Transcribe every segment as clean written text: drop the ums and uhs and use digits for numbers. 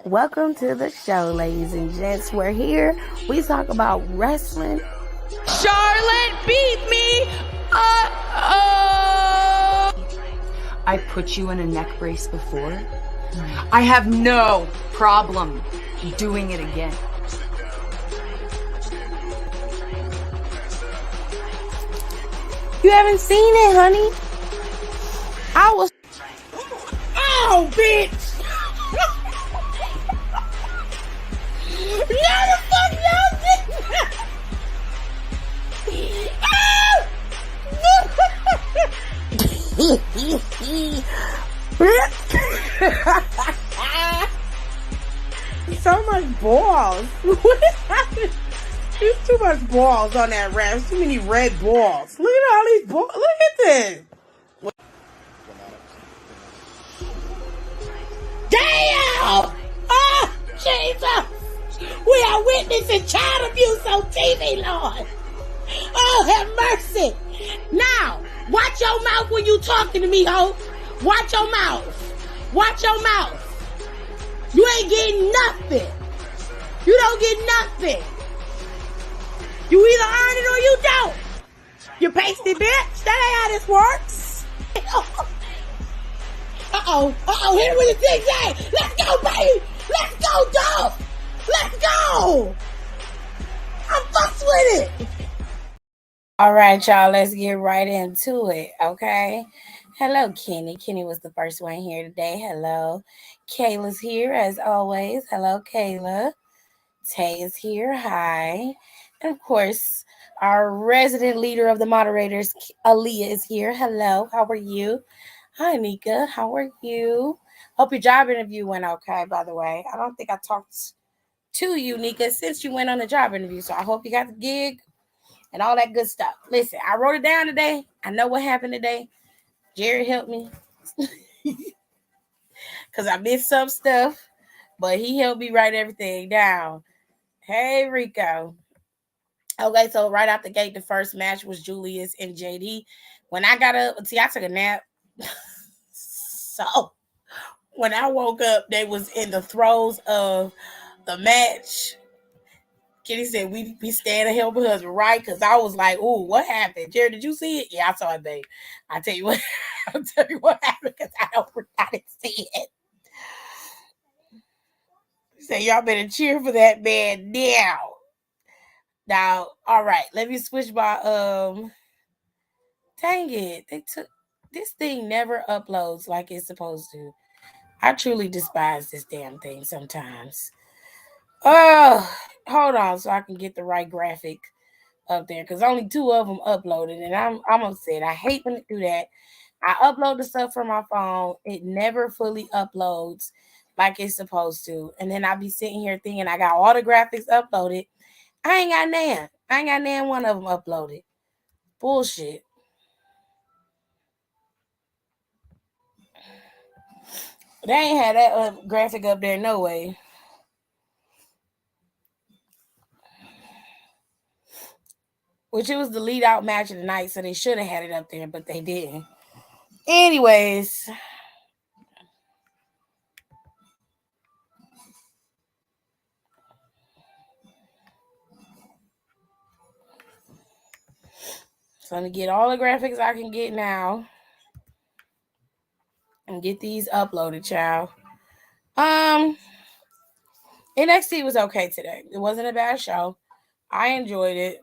Welcome to the show, ladies and gents. We're here. We talk about wrestling. Charlotte beat me. I put you in a neck brace before. I have no problem doing it again. You haven't seen it, honey? Oh, bitch! No, the fuck y'all did. So much balls. There's too much balls on that ref. Too many red balls. Look at all these balls. Look at this. Damn! Oh, Jesus! We are witnessing child abuse on TV, Lord. Oh, have mercy. Now, watch your mouth when you talking to me, ho. Watch your mouth. Watch your mouth. You ain't getting nothing. You don't get nothing. You either earn it or you don't. You pasty bitch. That ain't how this works. Uh-oh, hit it with a zigzag. Let's go, baby. Let's go, dog. Let's go. I'm fucked with it. All right, y'all, let's get right into it, okay? Hello, Kenny. Kenny was the first one here today. Hello. Kayla's here, as always. Hello, Kayla. Tay is here. Hi. And, of course, our resident leader of the moderators, Aaliyah, is here. Hello. How are you? Hi, Nika. How are you? Hope your job interview went okay, by the way. I don't think I talked to you, Nika, since you went on the job interview, so I hope you got the gig and all that good stuff. Listen, I wrote it down today. I know what happened today. Jared helped me because I missed some stuff, but he helped me write everything down. Hey, Rico. Okay, so right out the gate, the first match was Julius and JD. When I got up, see, I took a nap. So when I woke up, they was in the throes of the match. Kenny said, we stand to help her husband, right? Because I was like, ooh, what happened? Jared, did you see it? Yeah, I saw it, babe. I'll tell you what happened because I didn't see it. He said, y'all better cheer for that man now. Now, all right, let me switch my dang it. This thing never uploads like it's supposed to. I truly despise this damn thing sometimes. Oh, hold on so I can get the right graphic up there because only 2 of them uploaded and I'm upset. I hate when it do that. I upload the stuff from my phone. It never fully uploads like it's supposed to. And then I be sitting here thinking I got all the graphics uploaded. I ain't got nan one of them uploaded. Bullshit. They ain't had that graphic up there no way. Which it was the lead out match of the night, so they should have had it up there, but they didn't. Anyways. So I'm going to get all the graphics I can get now. And get these uploaded, child. NXT was okay today. It wasn't a bad show. I enjoyed it.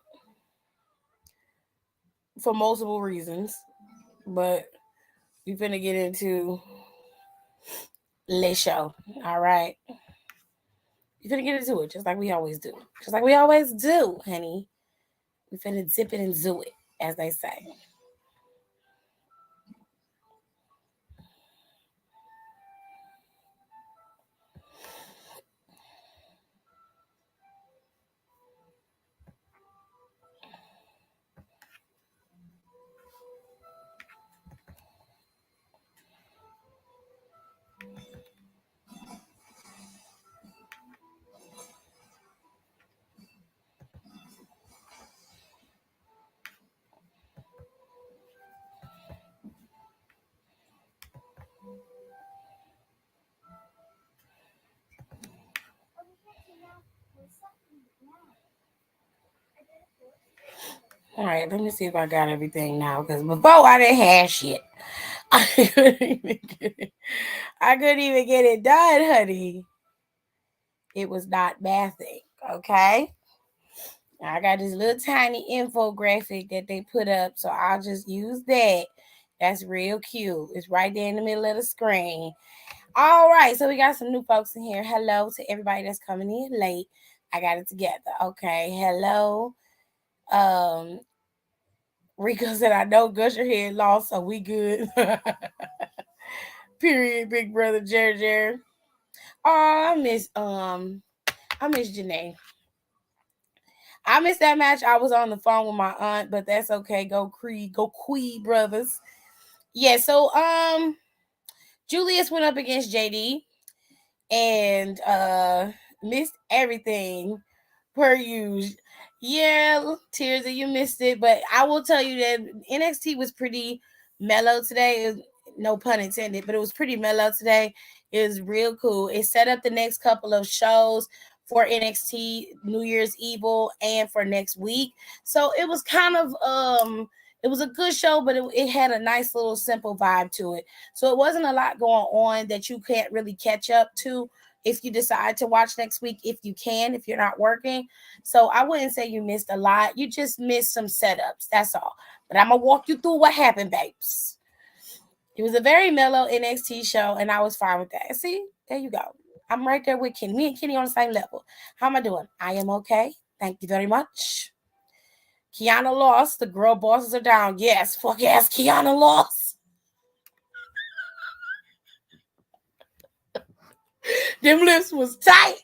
For multiple reasons. But we're finna get into the show. All right. We're finna get into it just like we always do. Just like we always do, honey. We're finna zip it and zoo it, as they say. All right, let me see if I got everything now. Because before I didn't have shit. I couldn't even get it. I couldn't even get it done, honey. It was not mathing. Okay. I got this little tiny infographic that they put up, so I'll just use that. That's real cute. It's right there in the middle of the screen. All right, so we got some new folks in here. Hello to everybody that's coming in late. I got it together. Okay, hello. Um, Rico said I know Gusher head lost, so we good. Period, big brother Jerry. Oh, I miss Janae. I missed that match. I was on the phone with my aunt, but that's okay. Go Creed, go Quee brothers. Yeah, so Julius went up against JD and missed everything per usual. Yeah, Tears that you missed it, but I will tell you that NXT was pretty mellow today. No pun intended, but it was pretty mellow today. It was real cool. It set up the next couple of shows for NXT New Year's Evil and for next week. So it was kind of it was a good show, but it had a nice little simple vibe to it. So it wasn't a lot going on that you can't really catch up to if you decide to watch next week, if you can, if you're not working. So I wouldn't say you missed a lot. You just missed some setups. That's all. But I'm going to walk you through what happened, babes. It was a very mellow NXT show, and I was fine with that. See, there you go. I'm right there with Kenny. Me and Kenny on the same level. How am I doing? I am okay. Thank you very much. Kiana lost. The girl bosses are down. Yes, fuck ass Kiana lost. Them lips was tight.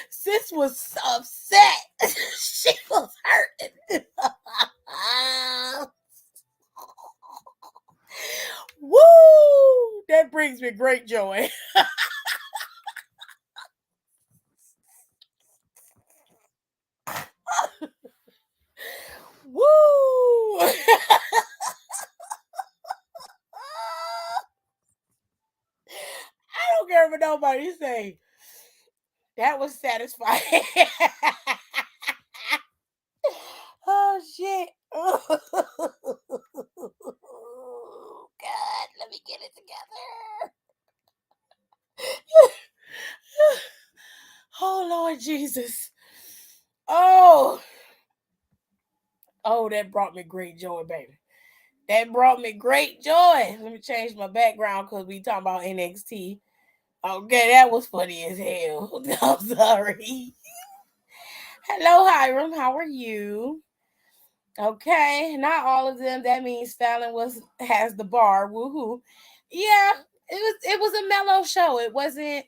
Sis was upset. She was hurting. Woo! That brings me great joy. Woo! I don't care what nobody say. That was satisfying. Oh shit. Oh, God, let me get it together. Oh Lord Jesus. Oh. Oh, that brought me great joy, baby. That brought me great joy. Let me change my background because we talking about NXT. Okay, that was funny as hell. I'm sorry. Hello, Hiram. How are you? Okay, not all of them. That means Fallon has the bar. Woohoo! Yeah, it was a mellow show. It wasn't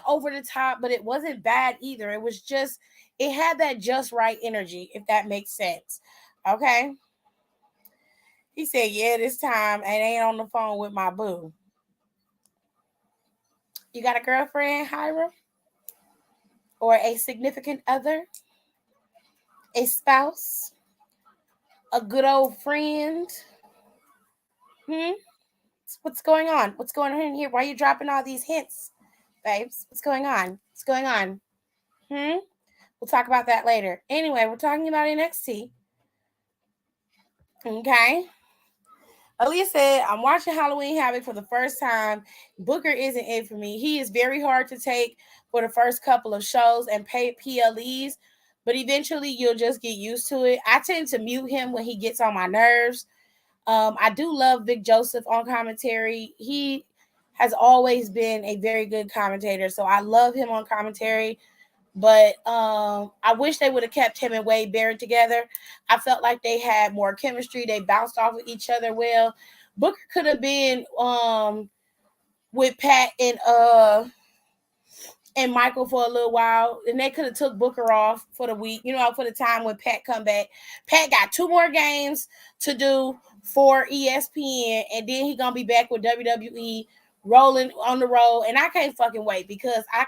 over the top, but it wasn't bad either. It was just it had that just right energy, if that makes sense. Okay. He said, "Yeah, this time and ain't on the phone with my boo." You got a girlfriend, Hiram, or a significant other, a spouse, a good old friend? Hmm. What's going on? What's going on in here? Why are you dropping all these hints, babes? What's going on? What's going on? Hmm. We'll talk about that later. Anyway, we're talking about NXT. Okay. Aaliyah said, I'm watching Halloween Havoc for the first time. Booker isn't it for me. He is very hard to take for the first couple of shows and pay PLEs, but eventually you'll just get used to it. I tend to mute him when he gets on my nerves. I do love Vic Joseph on commentary. He has always been a very good commentator, so I love him on commentary. But I wish they would have kept him and Wade Barrett together. I felt like they had more chemistry. They bounced off of each other well. Booker could have been with Pat and Michael for a little while, and they could have took Booker off for the week, for the time when Pat come back. Pat got 2 more games to do for ESPN, and then he gonna be back with WWE rolling on the road, and I can't fucking wait because I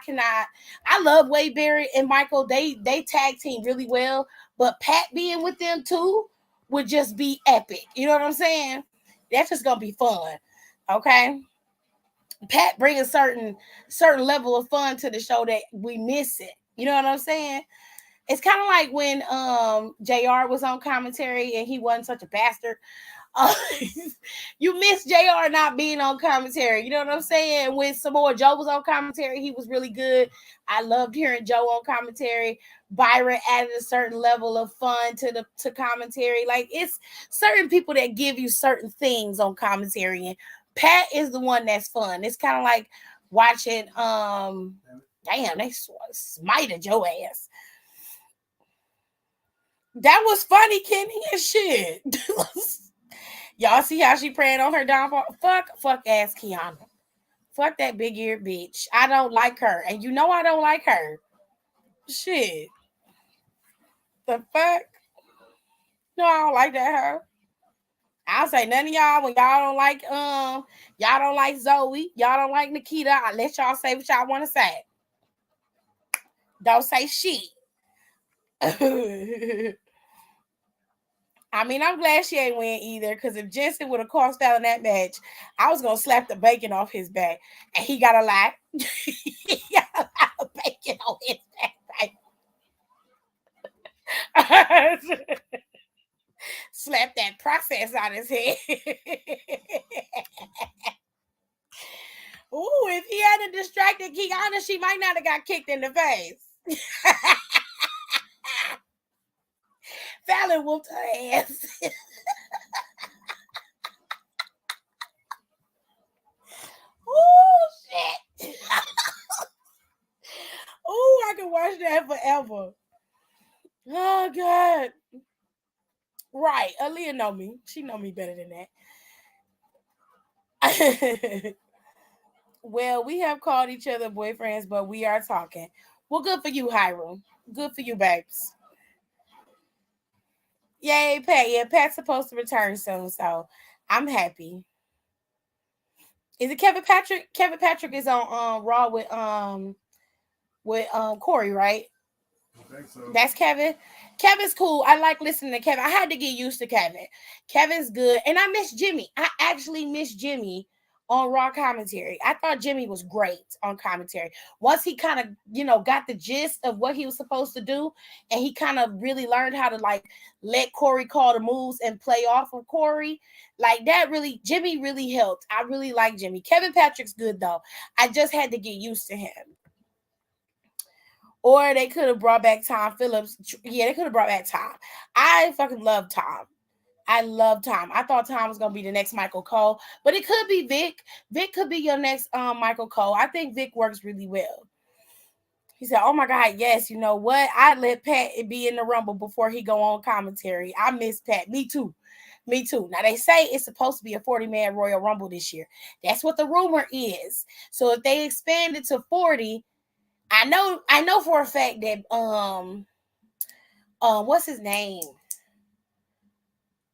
love Wade Barrett and Michael. They tag team really well, but Pat being with them too would just be epic. You know what I'm saying? That's just gonna be fun. Okay. Pat bring a certain level of fun to the show that we miss it. You know what I'm saying? It's kind of like when JR was on commentary and he wasn't such a bastard. Uh, you miss JR not being on commentary. You know what I'm saying? When Samoa Joe was on commentary, he was really good. I loved hearing Joe on commentary. Byron added a certain level of fun to commentary. Like, it's certain people that give you certain things on commentary, and Pat is the one that's fun. It's kind of like watching damn, they smited Joe ass. That was funny, Kenny, and shit. Y'all see how she praying on her downfall? Fuck ass Kiana. Fuck that big eared bitch. I don't like her. And you know I don't like her. Shit. The fuck? No, I don't like that her. I'll say none of y'all when y'all don't like Zoe, y'all don't like Nikita. I let y'all say what y'all want to say. Don't say shit. I mean, I'm glad she ain't win either, because if Jensen would have crossed out in that match, I was going to slap the bacon off his back. And he got a lot. He got a lot of bacon on his back. Slap that process on his head. Ooh, if he hadn't distracted Kiana, she might not have got kicked in the face. Fallon whooped her ass. Oh, shit. Oh, I can watch that forever. Oh, God. Right. Aaliyah know me. She know me better than that. Well, we have called each other boyfriends, but we are talking. Well, good for you, Hiram. Good for you, babes. Yay, Pat. Yeah, Pat's supposed to return soon, so I'm happy. Is it Kevin Patrick? Kevin Patrick is on Raw with Corey, right? I think so. That's Kevin. Kevin's cool. I like listening to Kevin. I had to get used to Kevin. Kevin's good. And I miss Jimmy. I actually miss Jimmy on Raw commentary. I thought Jimmy was great on commentary. Once he kind of, got the gist of what he was supposed to do, and he kind of really learned how to like let Corey call the moves and play off of Corey. Like that really, Jimmy really helped. I really like Jimmy. Kevin Patrick's good though. I just had to get used to him. Or they could have brought back Tom Phillips. Yeah, they could have brought back Tom. I fucking love Tom. I love Tom. I thought Tom was gonna be the next Michael Cole, but it could be Vic. Vic could be your next Michael Cole. I think Vic works really well. He said, "Oh my God, yes. You know what? I let Pat be in the Rumble before he go on commentary. I miss Pat. Me too. Me too. Now they say it's supposed to be a 40-man Royal Rumble this year. That's what the rumor is. So if they expand it to 40." I know for a fact that what's his name?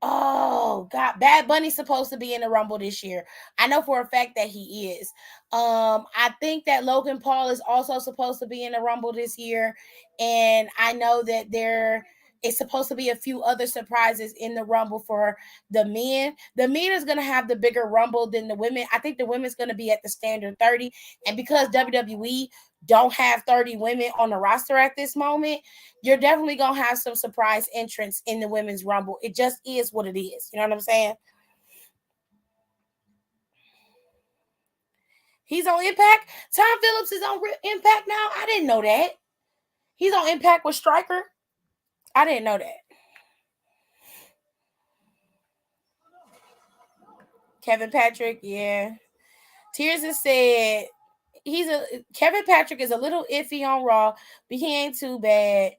Oh God, Bad Bunny's supposed to be in the Rumble this year. I know for a fact that he is. I think that Logan Paul is also supposed to be in the Rumble this year, and I know that there is supposed to be a few other surprises in the Rumble for the men. The men is gonna have the bigger Rumble than the women. I think the women's gonna be at the standard 30, and because WWE don't have 30 women on the roster at this moment, you're definitely gonna have some surprise entrants in the women's rumble. It just is what it is. You know what I'm saying? He's on Impact. Tom Phillips is on Impact now. I didn't know that. He's on Impact with Stryker. I didn't know that. Kevin Patrick, yeah. Tears has said Kevin Patrick is a little iffy on Raw, but he ain't too bad.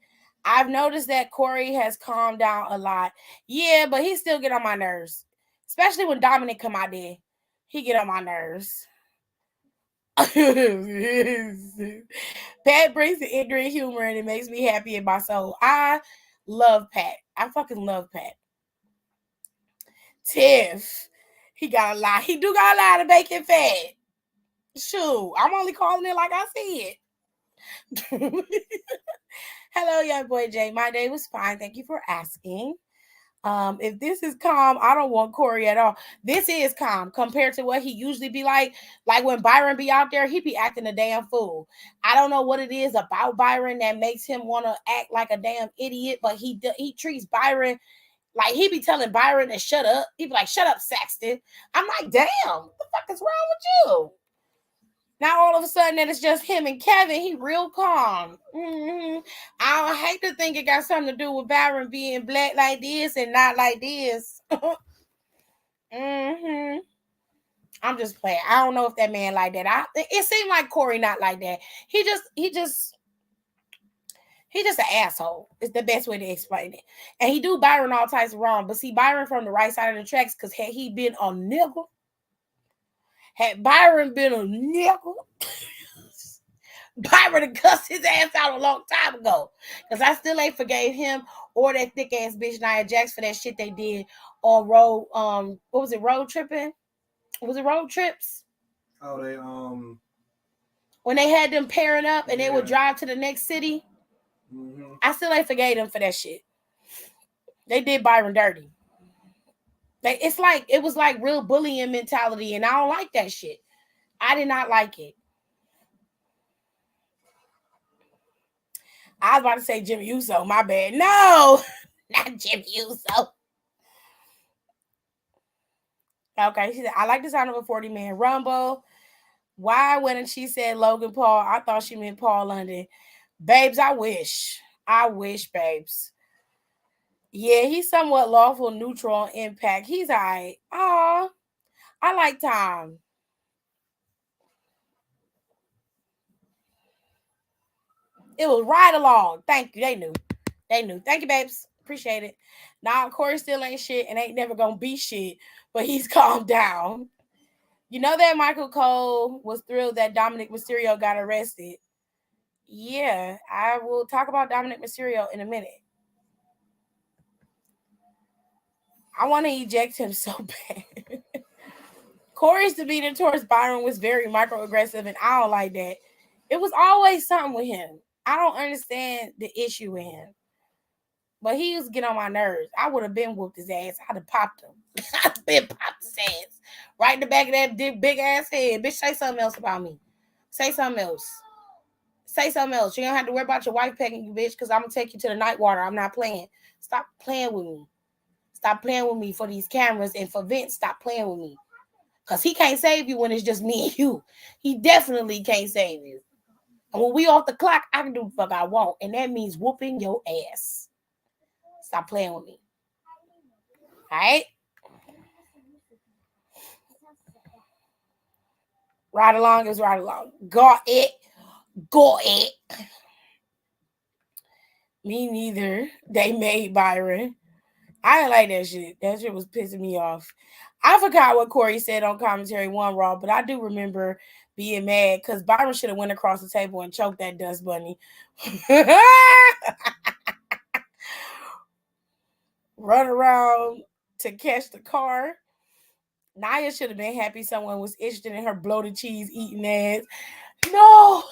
I've noticed that Corey has calmed down a lot. Yeah, but he still get on my nerves. Especially when Dominic come out there. He get on my nerves. Pat brings the ignorant humor and it makes me happy in my soul. I love Pat. I fucking love Pat. Tiff. He got a lot. He do got a lot of bacon fat. Shoot, I'm only calling it like I see it. Hello, young boy Jay. My day was fine. Thank you for asking. If this is calm, I don't want Corey at all. This is calm compared to what he usually be like. Like when Byron be out there, he be acting a damn fool. I don't know what it is about Byron that makes him want to act like a damn idiot, but he treats Byron like he be telling Byron to shut up. He be like, "Shut up, Saxton." I'm like, "Damn, what the fuck is wrong with you?" Now all of a sudden that it's just him and Kevin, he real calm. I hate to think it got something to do with Byron being black like this and not like this. I'm just playing. I don't know if that man like that. It seemed like Corey not like that. He just an asshole. It's the best way to explain it. And he do Byron all types of wrong. But see, Byron from the right side of the tracks, because had he been a nigga, had Byron been a nigga, Byron had cussed his ass out a long time ago. Because I still ain't forgave him or that thick ass bitch Nia Jax for that shit they did on road. What was it? Road tripping? Was it road trips? Oh, they when they had them pairing up and they would drive to the next city. Mm-hmm. I still ain't forgave them for that shit. They did Byron dirty. It was like real bullying mentality, and I don't like that shit. I did not like it. I was about to say Jimmy Uso. My bad. No, not Jimmy Uso. Okay, she said, I like the sound of a 40-man rumble. Why when she said Logan Paul, I thought she meant Paul London. Babes, I wish. Babes. Yeah, he's somewhat lawful, neutral, impact. He's all right. Aw, I like Tom. It was right along. Thank you. They knew. Thank you, babes. Appreciate it. Nah, Corey still ain't shit and ain't never gonna be shit, but he's calmed down. You know that Michael Cole was thrilled that Dominic Mysterio got arrested. Yeah, I will talk about Dominic Mysterio in a minute. I want to eject him so bad. Corey's demeanor towards Byron was very microaggressive, and I don't like that. It was always something with him. I don't understand the issue with him. But he used to get on my nerves. I would have been whooped his ass. I'd have popped him. I'd have been popped his ass. Right in the back of that big ass head. Bitch, say something else about me. Say something else. Say something else. You don't have to worry about your wife pegging you, bitch, because I'm going to take you to the night water. I'm not playing. Stop playing with me. Stop playing with me for these cameras. And for Vince, stop playing with me. Because he can't save you when it's just me and you. He definitely can't save you. And when we off the clock, I can do the fuck I want. And that means whooping your ass. Stop playing with me. All right? Ride along is right along. Got it. Me neither. They made Byron. I didn't like that shit. That shit was pissing me off. I forgot what Corey said on commentary one Raw, but I do remember being mad because Byron should have went across the table and choked that dust bunny. Run around to catch the car. Nia should have been happy someone was interested in her bloated cheese eating ass. No.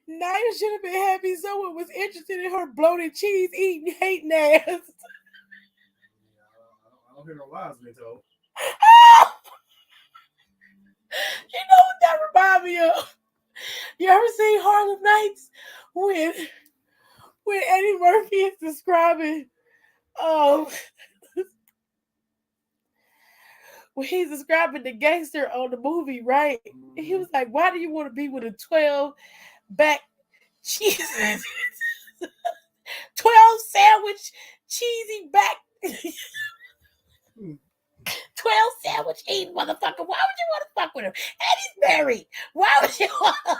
Nia should have been happy someone was interested in her bloated cheese eating hating ass. I don't hear no lies being told. You know what that reminds me of? You ever seen Harlem Nights when Eddie Murphy is describing when he's describing the gangster on the movie, right? Mm-hmm. He was like, why do you want to be with a 12 back cheese 12 sandwich cheesy back 12 sandwich eating motherfucker? Why would you want to fuck with him? And he's married. Why would you want to?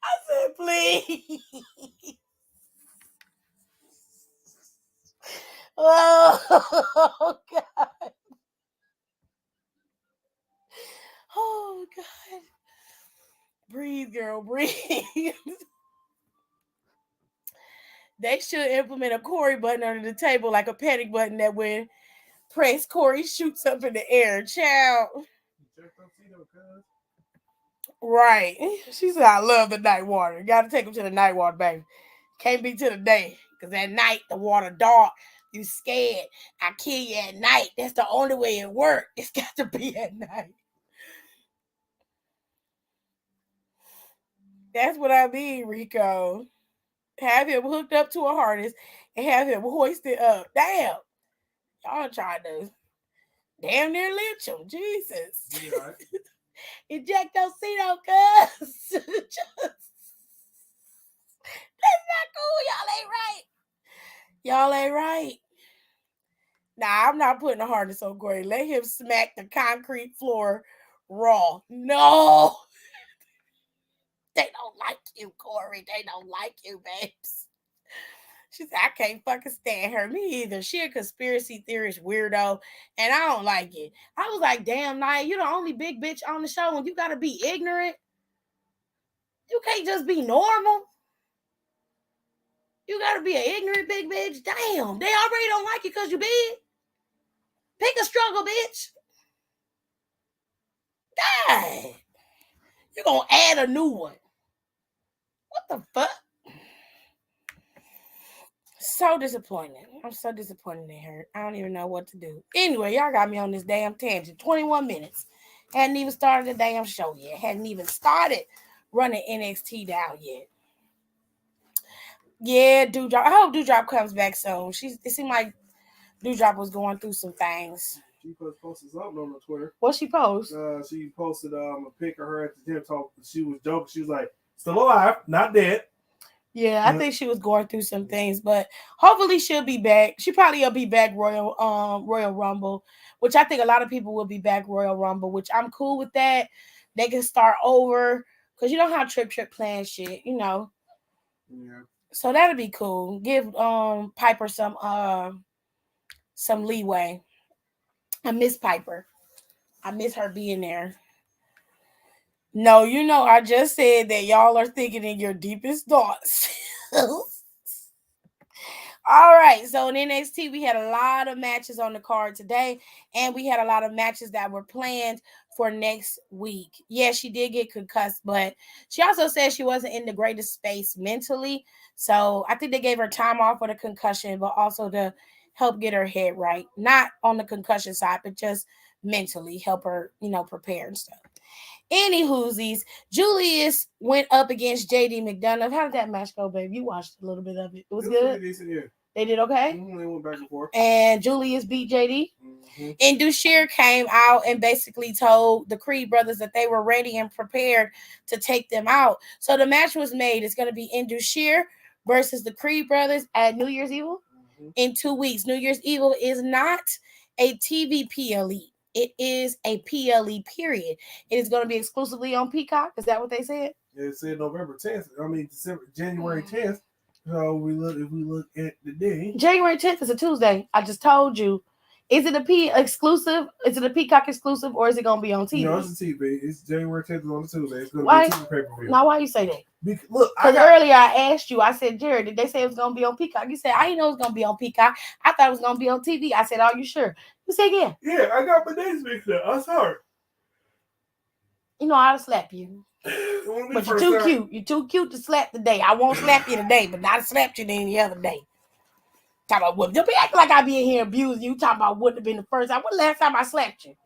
I said, Please. Oh, God. Oh, God. Breathe, girl, breathe. They should implement a Corey button under the table, like a panic button that when press Corey shoots up in the air. Child. Right. She said, I love the night water. Got to take him to the night water, baby. Can't be to the day. Because at night, the water dark. You scared. I kill you at night. That's the only way it works. It's got to be at night. That's what I mean, Rico. Have him hooked up to a harness and have him hoisted up. Damn. Y'all trying to damn near lynch him. Jesus. Yeah. Ejectocito, cuz. That's not cool. Y'all ain't right. Y'all ain't right. Nah, I'm not putting a harness on Corey. Let him smack the concrete floor raw. No. They don't like you, Corey. They don't like you, babes. She said, I can't fucking stand her. Me either. She a conspiracy theorist weirdo, and I don't like it. I was like, damn, Nia, you the only big bitch on the show, and you gotta be ignorant. You can't just be normal. You gotta be an ignorant big bitch. Damn, they already don't like you because you big. Pick a struggle, bitch. God. You're gonna add a new one. What the fuck? So disappointed. I'm so disappointed in her. I don't even know what to do. Anyway, y'all got me on this damn tangent. 21 minutes. Hadn't even started the damn show yet. Hadn't even started running NXT down yet. Yeah, Dewdrop. I hope Dewdrop comes back soon. It seemed like Dewdrop was going through some things. She posted something on the Twitter. What she post? She posted a pic of her at the gym talk. She was joking. She was like, still alive, not dead. Yeah, I think she was going through some things, but hopefully she'll be back. She probably will be back Royal Rumble, which I think a lot of people will be back Royal Rumble, which I'm cool with that. They can start over because you know how Trip plans shit, you know. Yeah. So that'll be cool. Give Piper some leeway. I miss Piper. I miss her being there. No, you know, I just said that y'all are thinking in your deepest thoughts. All right, so in NXT, we had a lot of matches on the card today, and we had a lot of matches that were planned for next week. Yeah, she did get concussed, but she also said she wasn't in the greatest space mentally. So I think they gave her time off with a concussion, but also to help get her head right. Not on the concussion side, but just mentally help her, prepare and stuff. Anywhoosies, Julius went up against JD McDonough. How did that match go, babe? You watched a little bit of it. It was good. Pretty decent, yeah. They did okay. They went back and forth. And Julius beat JD. Mm-hmm. And Dushir came out and basically told the Creed brothers that they were ready and prepared to take them out. So the match was made. It's going to be Dushir versus the Creed brothers at New Year's Eve in 2 weeks. New Year's Eve is not a TV PLE. It is a PLE period. It is going to be exclusively on Peacock. Is that what they said? It said November 10th. January 10th. So if we look at the day. January 10th is a Tuesday. I just told you. Is it a exclusive? Is it a Peacock exclusive or is it going to be on TV? No, it's a TV. It's January 10th on a Tuesday. It's going to be a TV pay-per-view. Now, why you say that? Because earlier I asked you, I said, Jared, did they say it was going to be on Peacock? You said, I didn't know it was going to be on Peacock. I thought it was going to be on TV. I said, are you sure? You said, yeah. Yeah, I got my days mixed up. I'm sorry. You know, I'll slap you. But you're too cute. You're too cute to slap today. I won't slap you today, but not slap you any other day. Talk about what? Don't be acting like I be in here abusing you. Talking about wouldn't have been the first time. When the last time I slapped you?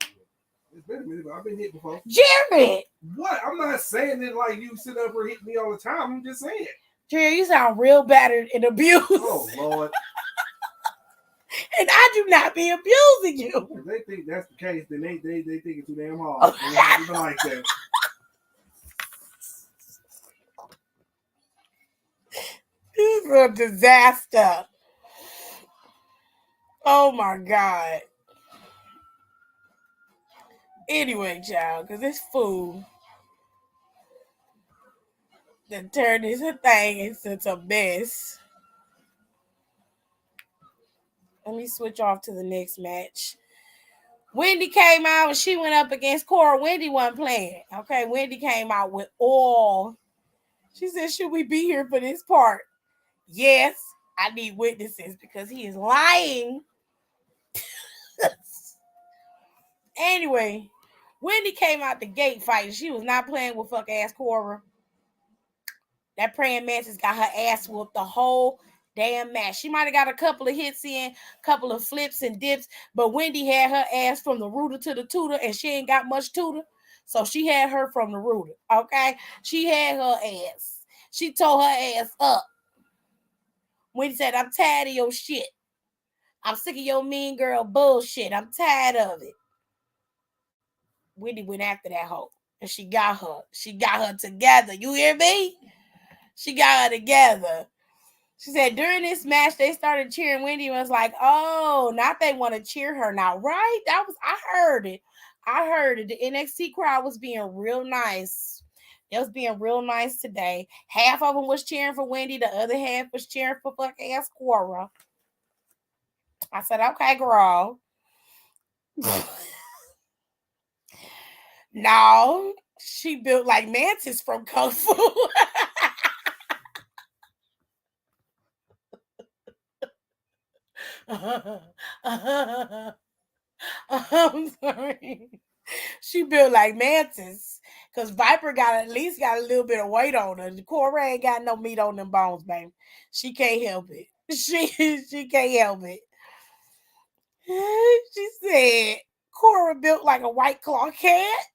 It's been a minute, but I've been hit before. Jared! What? I'm not saying it like you sit up and hit me all the time. I'm just saying. Jared, you sound real battered and abused. Oh, Lord. And I do not be abusing you. If they think that's the case, then they think it's too damn hard. They don't even like that. This is a disaster. Oh my God. Anyway, child, because this fool. to turn this thing into a mess. Let me switch off to the next match. Wendy came out and she went up against Cora. Wendy wasn't playing. Okay, Wendy came out with all. She said, should we be here for this part? Yes, I need witnesses because he is lying. Anyway, Wendy came out the gate fighting. She was not playing with fuck ass Cora. That praying mantis got her ass whooped the whole damn match. She might have got a couple of hits in, couple of flips and dips, but Wendy had her ass from the rooter to the tutor, and she ain't got much tutor. So she had her from the rooter. Okay? She had her ass. She tore her ass up. Wendy said, I'm tired of your shit. I'm sick of your mean girl bullshit. I'm tired of it. Wendy went after that hoe. And she got her. She got her together. You hear me? She got her together. She said during this match, they started cheering Wendy and was like, oh, now they want to cheer her now, right? I heard it. I heard it. The NXT crowd was being real nice. It was being real nice today. Half of them was cheering for Wendy. The other half was cheering for fuck ass Cora. I said, okay, girl. No, she built like Mantis from Kung Fu. I'm sorry. She built like Mantis. Because Viper at least got a little bit of weight on her. Cora ain't got no meat on them bones, baby. She can't help it. She can't help it. She said Cora built like a White Claw cat.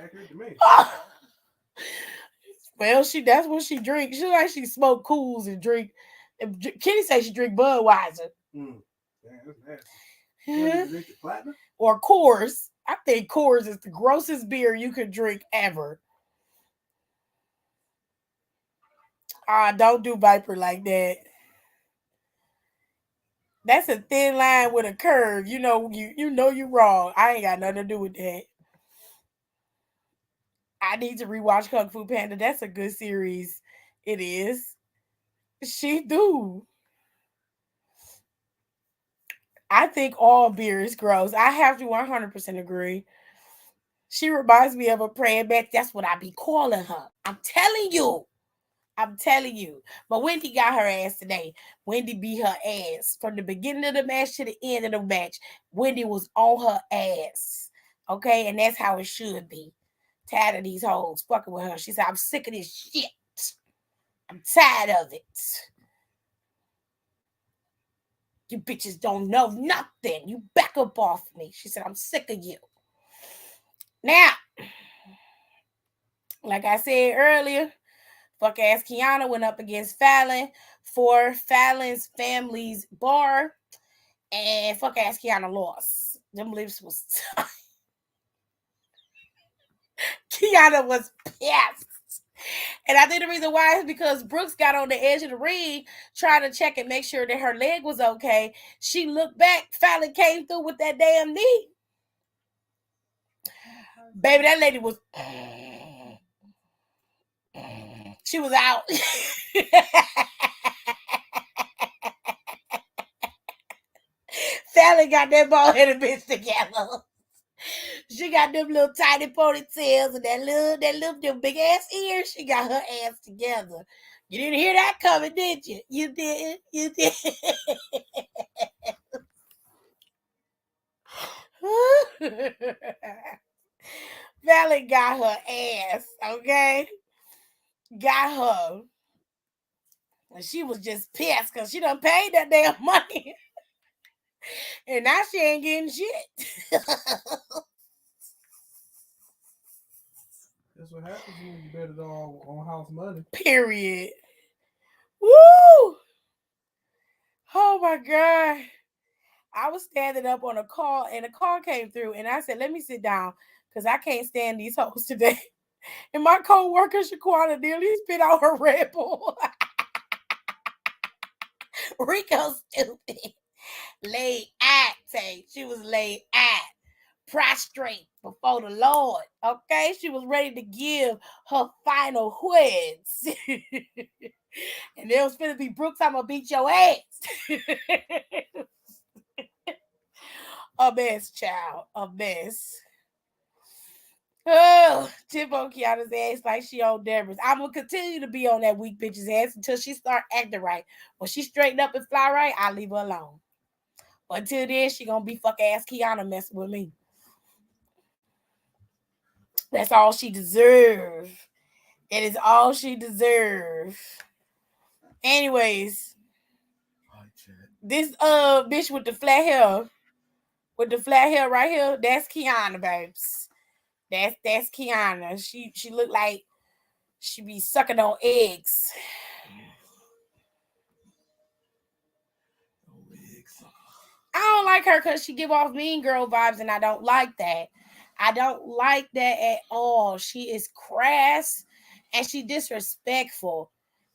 Accurate to me. Well, that's what she drinks. She like she smoke cools and drink. Kenny say she drink Budweiser. Damn, that's nasty. Drink the platinum? Or Coors. I think Coors is the grossest beer you could drink ever. Don't do Viper like that. That's a thin line with a curve. You know you're wrong. I ain't got nothing to do with that. I need to rewatch Kung Fu Panda. That's a good series. It is. She do. I think all beer is gross. I have to 100% agree. She reminds me of a praying back. That's what I be calling her. I'm telling you. But Wendy got her ass today. Wendy beat her ass. From the beginning of the match to the end of the match, Wendy was on her ass. Okay? And that's how it should be. Tired of these hoes fucking with her. She said, I'm sick of this shit. I'm tired of it. You bitches don't know nothing. You back up off me. She said, I'm sick of you. Now, like I said earlier, fuck ass Kiana went up against Fallon for Fallon's family's bar. And fuck ass Kiana lost. Them lips was tight. Kiana was pissed. And I think the reason why is because Brooks got on the edge of the ring trying to check and make sure that her leg was okay. She looked back. Fallon came through with that damn knee. Baby, that lady was... She was out. Fallon got that bald-headed bitch together. She got them little tiny ponytails and them big ass ears. She got her ass together. You didn't hear that coming, did you? You did. You did. Fallon got her ass, okay? Got her. And she was just pissed because she done paid that damn money. And now she ain't getting shit. That's what happens when you bet it all on house money. Period. Woo! Oh my God. I was standing up on a call and a call came through and I said, let me sit down because I can't stand these hoes today. And my co-worker, Shaquana, nearly spit out her Red Bull. Rico stupid. Laid at, say. She was laid at. prostrate before the Lord. Okay, she was ready to give her final words. And there was finna be Brooks, I'm gonna beat your ass. A mess, child. A mess. Oh, tip on Kiana's ass like she on Deborah's. I'm gonna continue to be on that weak bitch's ass until she start acting right. When she straighten up and fly right, I leave her alone. But until then, she gonna be fuck ass Kiana messing with me. That's all she deserves. It is all she deserves. Anyways, this bitch with the flat hair, right here, that's Kiana, babes. That's Kiana. She look like she be sucking on eggs. I don't like her because she give off mean girl vibes, and I don't like that. I don't like that at all. She is crass and she disrespectful.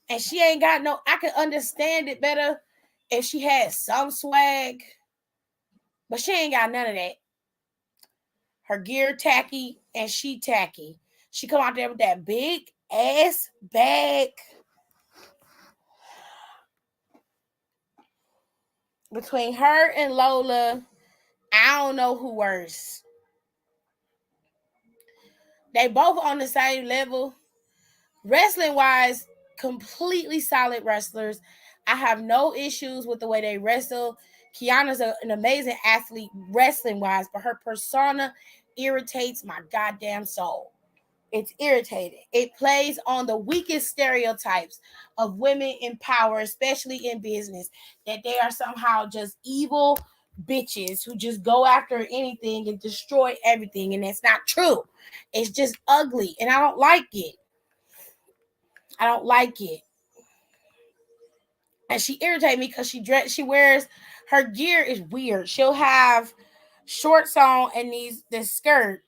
And she ain't got no, I can understand it better if she had some swag. But she ain't got none of that. Her gear tacky and she tacky. She come out there with that big ass bag. Between her and Lola, I don't know who worse. They both on the same level. Wrestling wise, completely solid wrestlers. I have no issues with the way they wrestle. Kiana's an amazing athlete wrestling wise, but her persona irritates my goddamn soul. It's irritating. It plays on the weakest stereotypes of women in power, especially in business, that they are somehow just evil bitches who just go after anything and destroy everything. And that's not true. It's just ugly. And I don't like it. I don't like it. And she irritates me because she wears her gear is weird. She'll have shorts on and this skirt.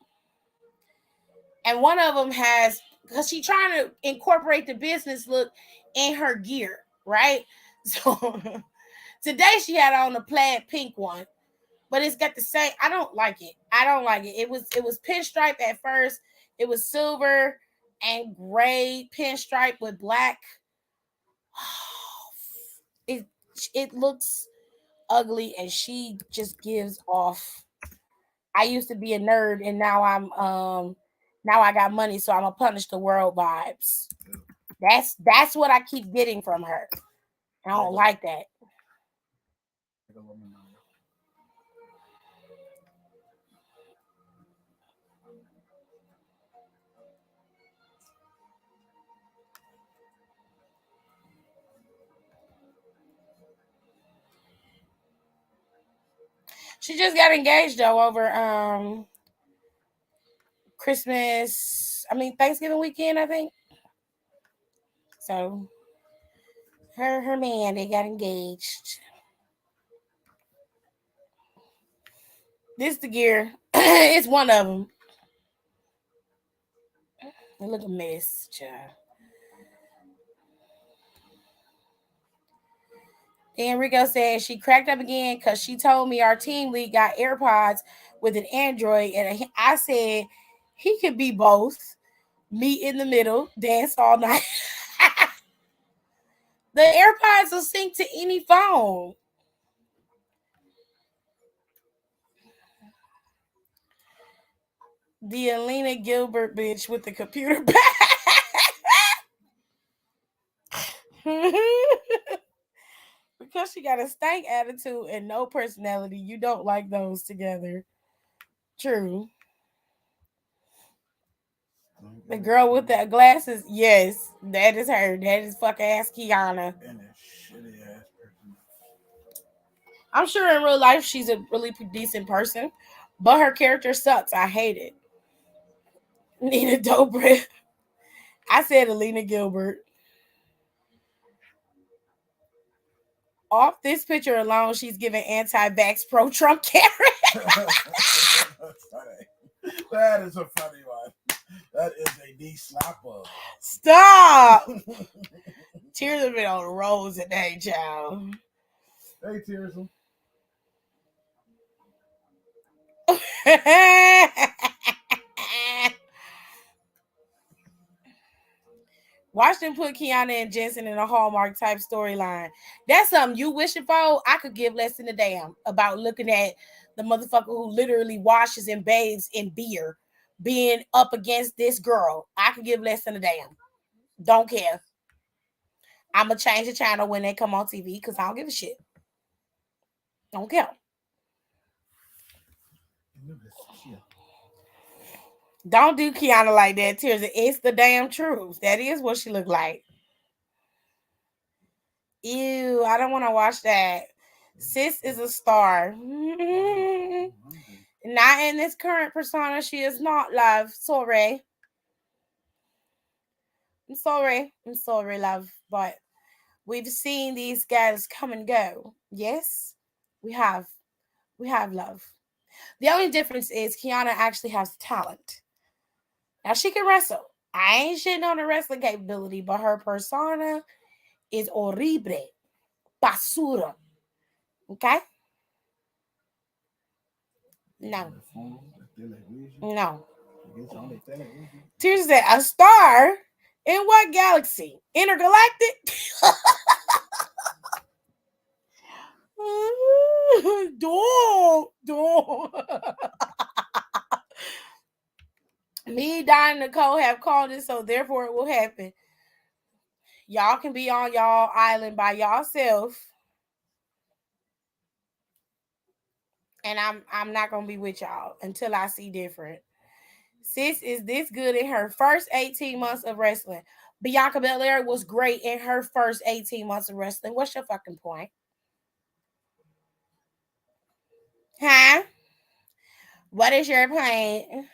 And one of them has, because she's trying to incorporate the business look in her gear, right? So today she had on a plaid pink one, but it's got the same. I don't like it. I don't like it. It was pinstripe at first. It was silver and gray pinstripe with black. It looks ugly, and she just gives off. I used to be a nerd, and now now I got money, so I'm gonna punish the world vibes. That's what I keep getting from her. I don't like that. She just got engaged though over Christmas. I mean Thanksgiving weekend, I think. So her man, they got engaged. This the gear. It's one of them. It look a mess, child. Then Rico said she cracked up again because she told me our team lead got AirPods with an Android, and I said he could be both. Meet in the middle, dance all night. The AirPods will sync to any phone. The Alina Gilbert bitch with the computer back. Because she got a stank attitude and no personality. You don't like those together. True. The girl with the glasses, yes, that is her. That is fuck ass Kiana. And a shitty ass person. I'm sure in real life she's a really decent person, but her character sucks. I hate it. Nina Dobrev. I said Alina Gilbert. Off this picture alone, she's giving anti-vax pro-Trump Karen. That's funny. That is a funny one. That is a de-slapper. Stop. Tears have been on the rose today, child. Hey, Tears. Watch them put Kiana and Jensen in a Hallmark type storyline. That's something you wishing for. I could give less than a damn about looking at the motherfucker who literally washes and bathes in beer being up against this girl. I could give less than a damn. Don't care. I'm going to change the channel when they come on TV because I don't give a shit. Don't care. Don't do Kiana like that, Tears. It's the damn truth. That is what she looked like. Ew, I don't want to watch that. Sis is a star. Not in this current persona. She is not, love. Sorry. I'm sorry, love. But we've seen these girls come and go. Yes, we have. We have, love. The only difference is Kiana actually has talent. Now she can wrestle. I ain't shitting on her wrestling capability, but her persona is horrible. Basura. Okay? No. No. Tears said, a star? In what galaxy? Intergalactic? Don't. Me, Don, and Nicole have called it, so therefore it will happen. Y'all can be on y'all island by yourself. And I'm not gonna be with y'all until I see different. Sis is this good in her first 18 months of wrestling. Bianca Belair was great in her first 18 months of wrestling. What's your fucking point? Huh? What is your point?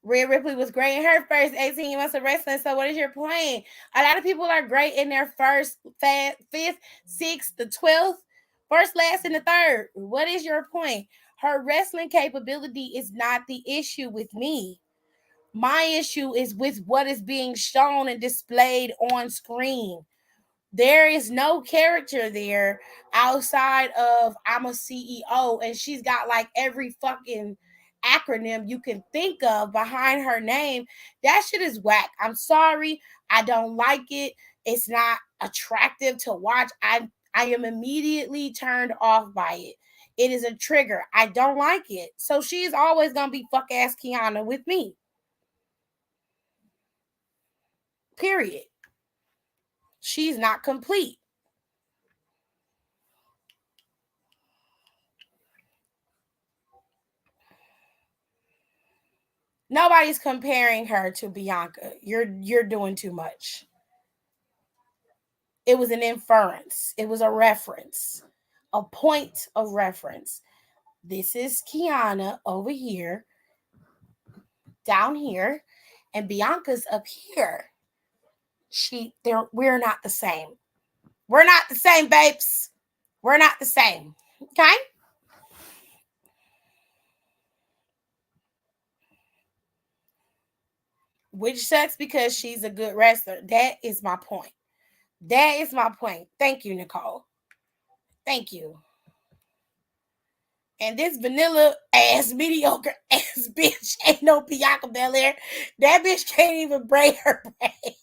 Rhea Ripley was great in her first 18 months of wrestling. So what is your point? A lot of people are great in their first, fifth, sixth, the 12th, first, last, and the third. What is your point? Her wrestling capability is not the issue with me. My issue is with what is being shown and displayed on screen. There is no character there outside of I'm a CEO, and she's got like every fucking acronym you can think of behind her name. That shit is whack. I'm sorry. I don't like it. It's not attractive to watch. I am immediately turned off by it. It is a trigger. I don't like it. So she's always gonna be fuck ass Kiana with me. Period. She's not complete. Nobody's comparing her to Bianca. You're doing too much. It was an inference. It was a reference. A point of reference. This is Kiana over here, down here, and Bianca's up here. We're not the same. We're not the same, babes. We're not the same. Okay? Which sucks because she's a good wrestler. That is my point. That is my point. Thank you, Nicole. Thank you. And this vanilla ass, mediocre ass bitch ain't no Bianca Belair. That bitch can't even braid her braid.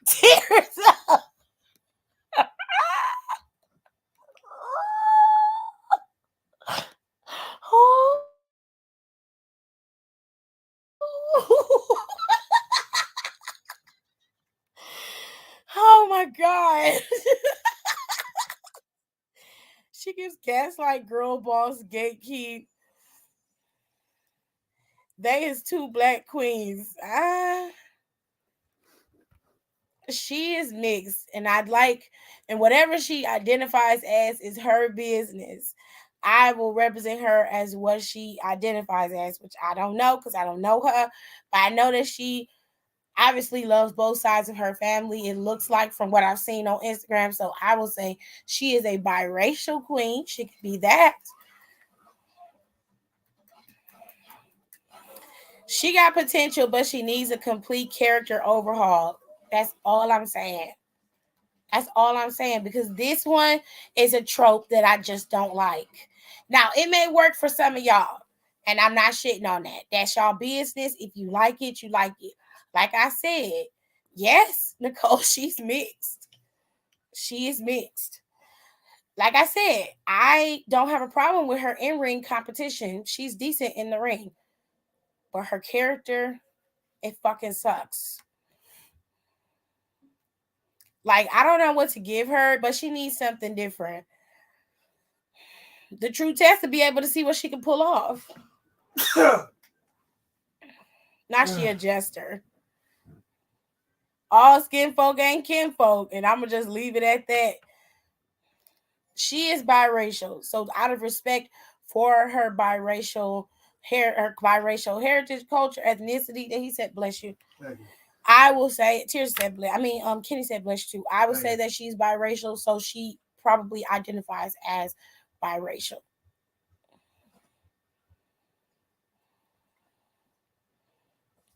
Tears up. Oh my god. She gives gaslight girl boss gatekeep. They is two black queens. She is mixed, and and whatever she identifies as is her business. I will represent her as what she identifies as, which I don't know because I don't know her, but I know that she obviously loves both sides of her family. It looks like from what I've seen on Instagram. So I will say she is a biracial queen. She could be that. She got potential, but she needs a complete character overhaul. That's all I'm saying. That's all I'm saying, because this one is a trope that I just don't like. Now, it may work for some of y'all, and I'm not shitting on that. That's y'all business. If you like it, you like it. Like I said, yes, Nicole, she's mixed. She is mixed. Like I said, I don't have a problem with her in ring competition. She's decent in the ring, but her character, it fucking sucks. Like, I don't know what to give her, but she needs something different. The true test to be able to see what she can pull off. Not she a jester. All skin folk ain't kinfolk, and I'm gonna just leave it at that. She is biracial, so out of respect for her biracial her biracial heritage, culture, ethnicity, that he said, bless you. Thank you. I will say, Tears said, bless. I mean, Kenny said, bless you. I would say that she's biracial, so she probably identifies as biracial.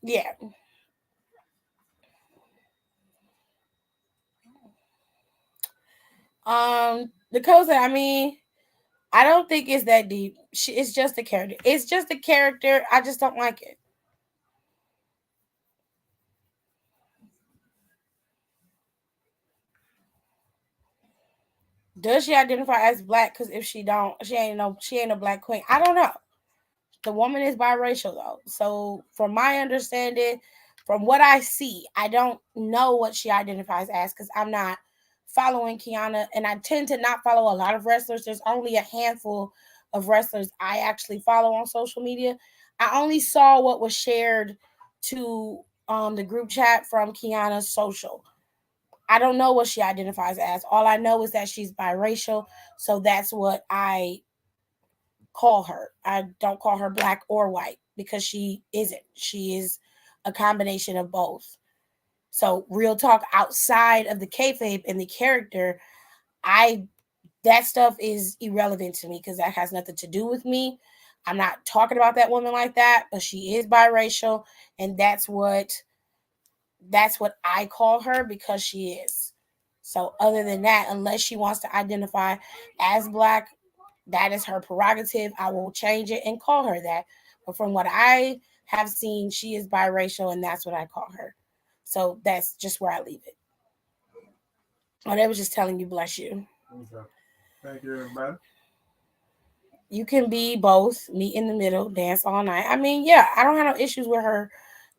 Yeah. The code, I mean, I don't think it's that deep. It's just a character. It's just a character. I just don't like it. Does she identify as black? Because if she don't, she ain't a black queen. I don't know. The woman is biracial though. So from my understanding, from what I see, I don't know what she identifies as because I'm not following Kiana, and I tend to not follow a lot of wrestlers. There's only a handful of wrestlers I actually follow on social media. I only saw what was shared to the group chat from Kiana's social. I don't know what she identifies as. All I know is that she's biracial, so that's what I call her. I don't call her black or white because she isn't. She is a combination of both. So real talk, outside of the kayfabe and the character, I that stuff is irrelevant to me because that has nothing to do with me. I'm not talking about that woman like that, but she is biracial, and that's what I call her because she is. So other than that, unless she wants to identify as black, that is her prerogative. I will change it and call her that. But from what I have seen, she is biracial, and that's what I call her. So that's just where I leave it. Oh, they was just telling you, bless you. Okay. Thank you, everybody. You can be both, meet in the middle, dance all night. I mean, yeah, I don't have no issues with her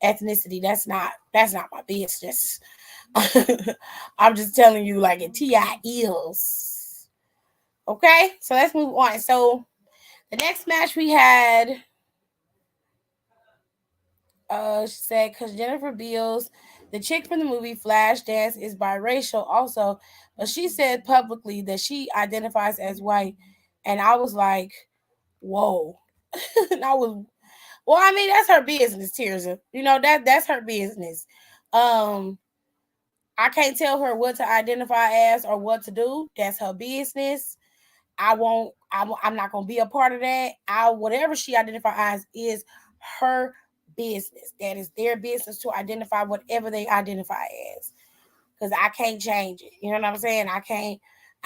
ethnicity. That's not my business. I'm just telling you, like, it TI is. Okay, so let's move on. So the next match we had, she said, because Jennifer Beals, the chick from the movie Flashdance, is biracial also, but she said publicly that she identifies as white, and I was like, whoa. And I was, well, I mean, that's her business, Tirza. That's her business. Um, I can't tell her what to identify as or what to do. That's her business. I won't. I'm not gonna be a part of that. Whatever she identifies is her business. That is their business to identify whatever they identify as. Because I can't change it. You know what I'm saying? I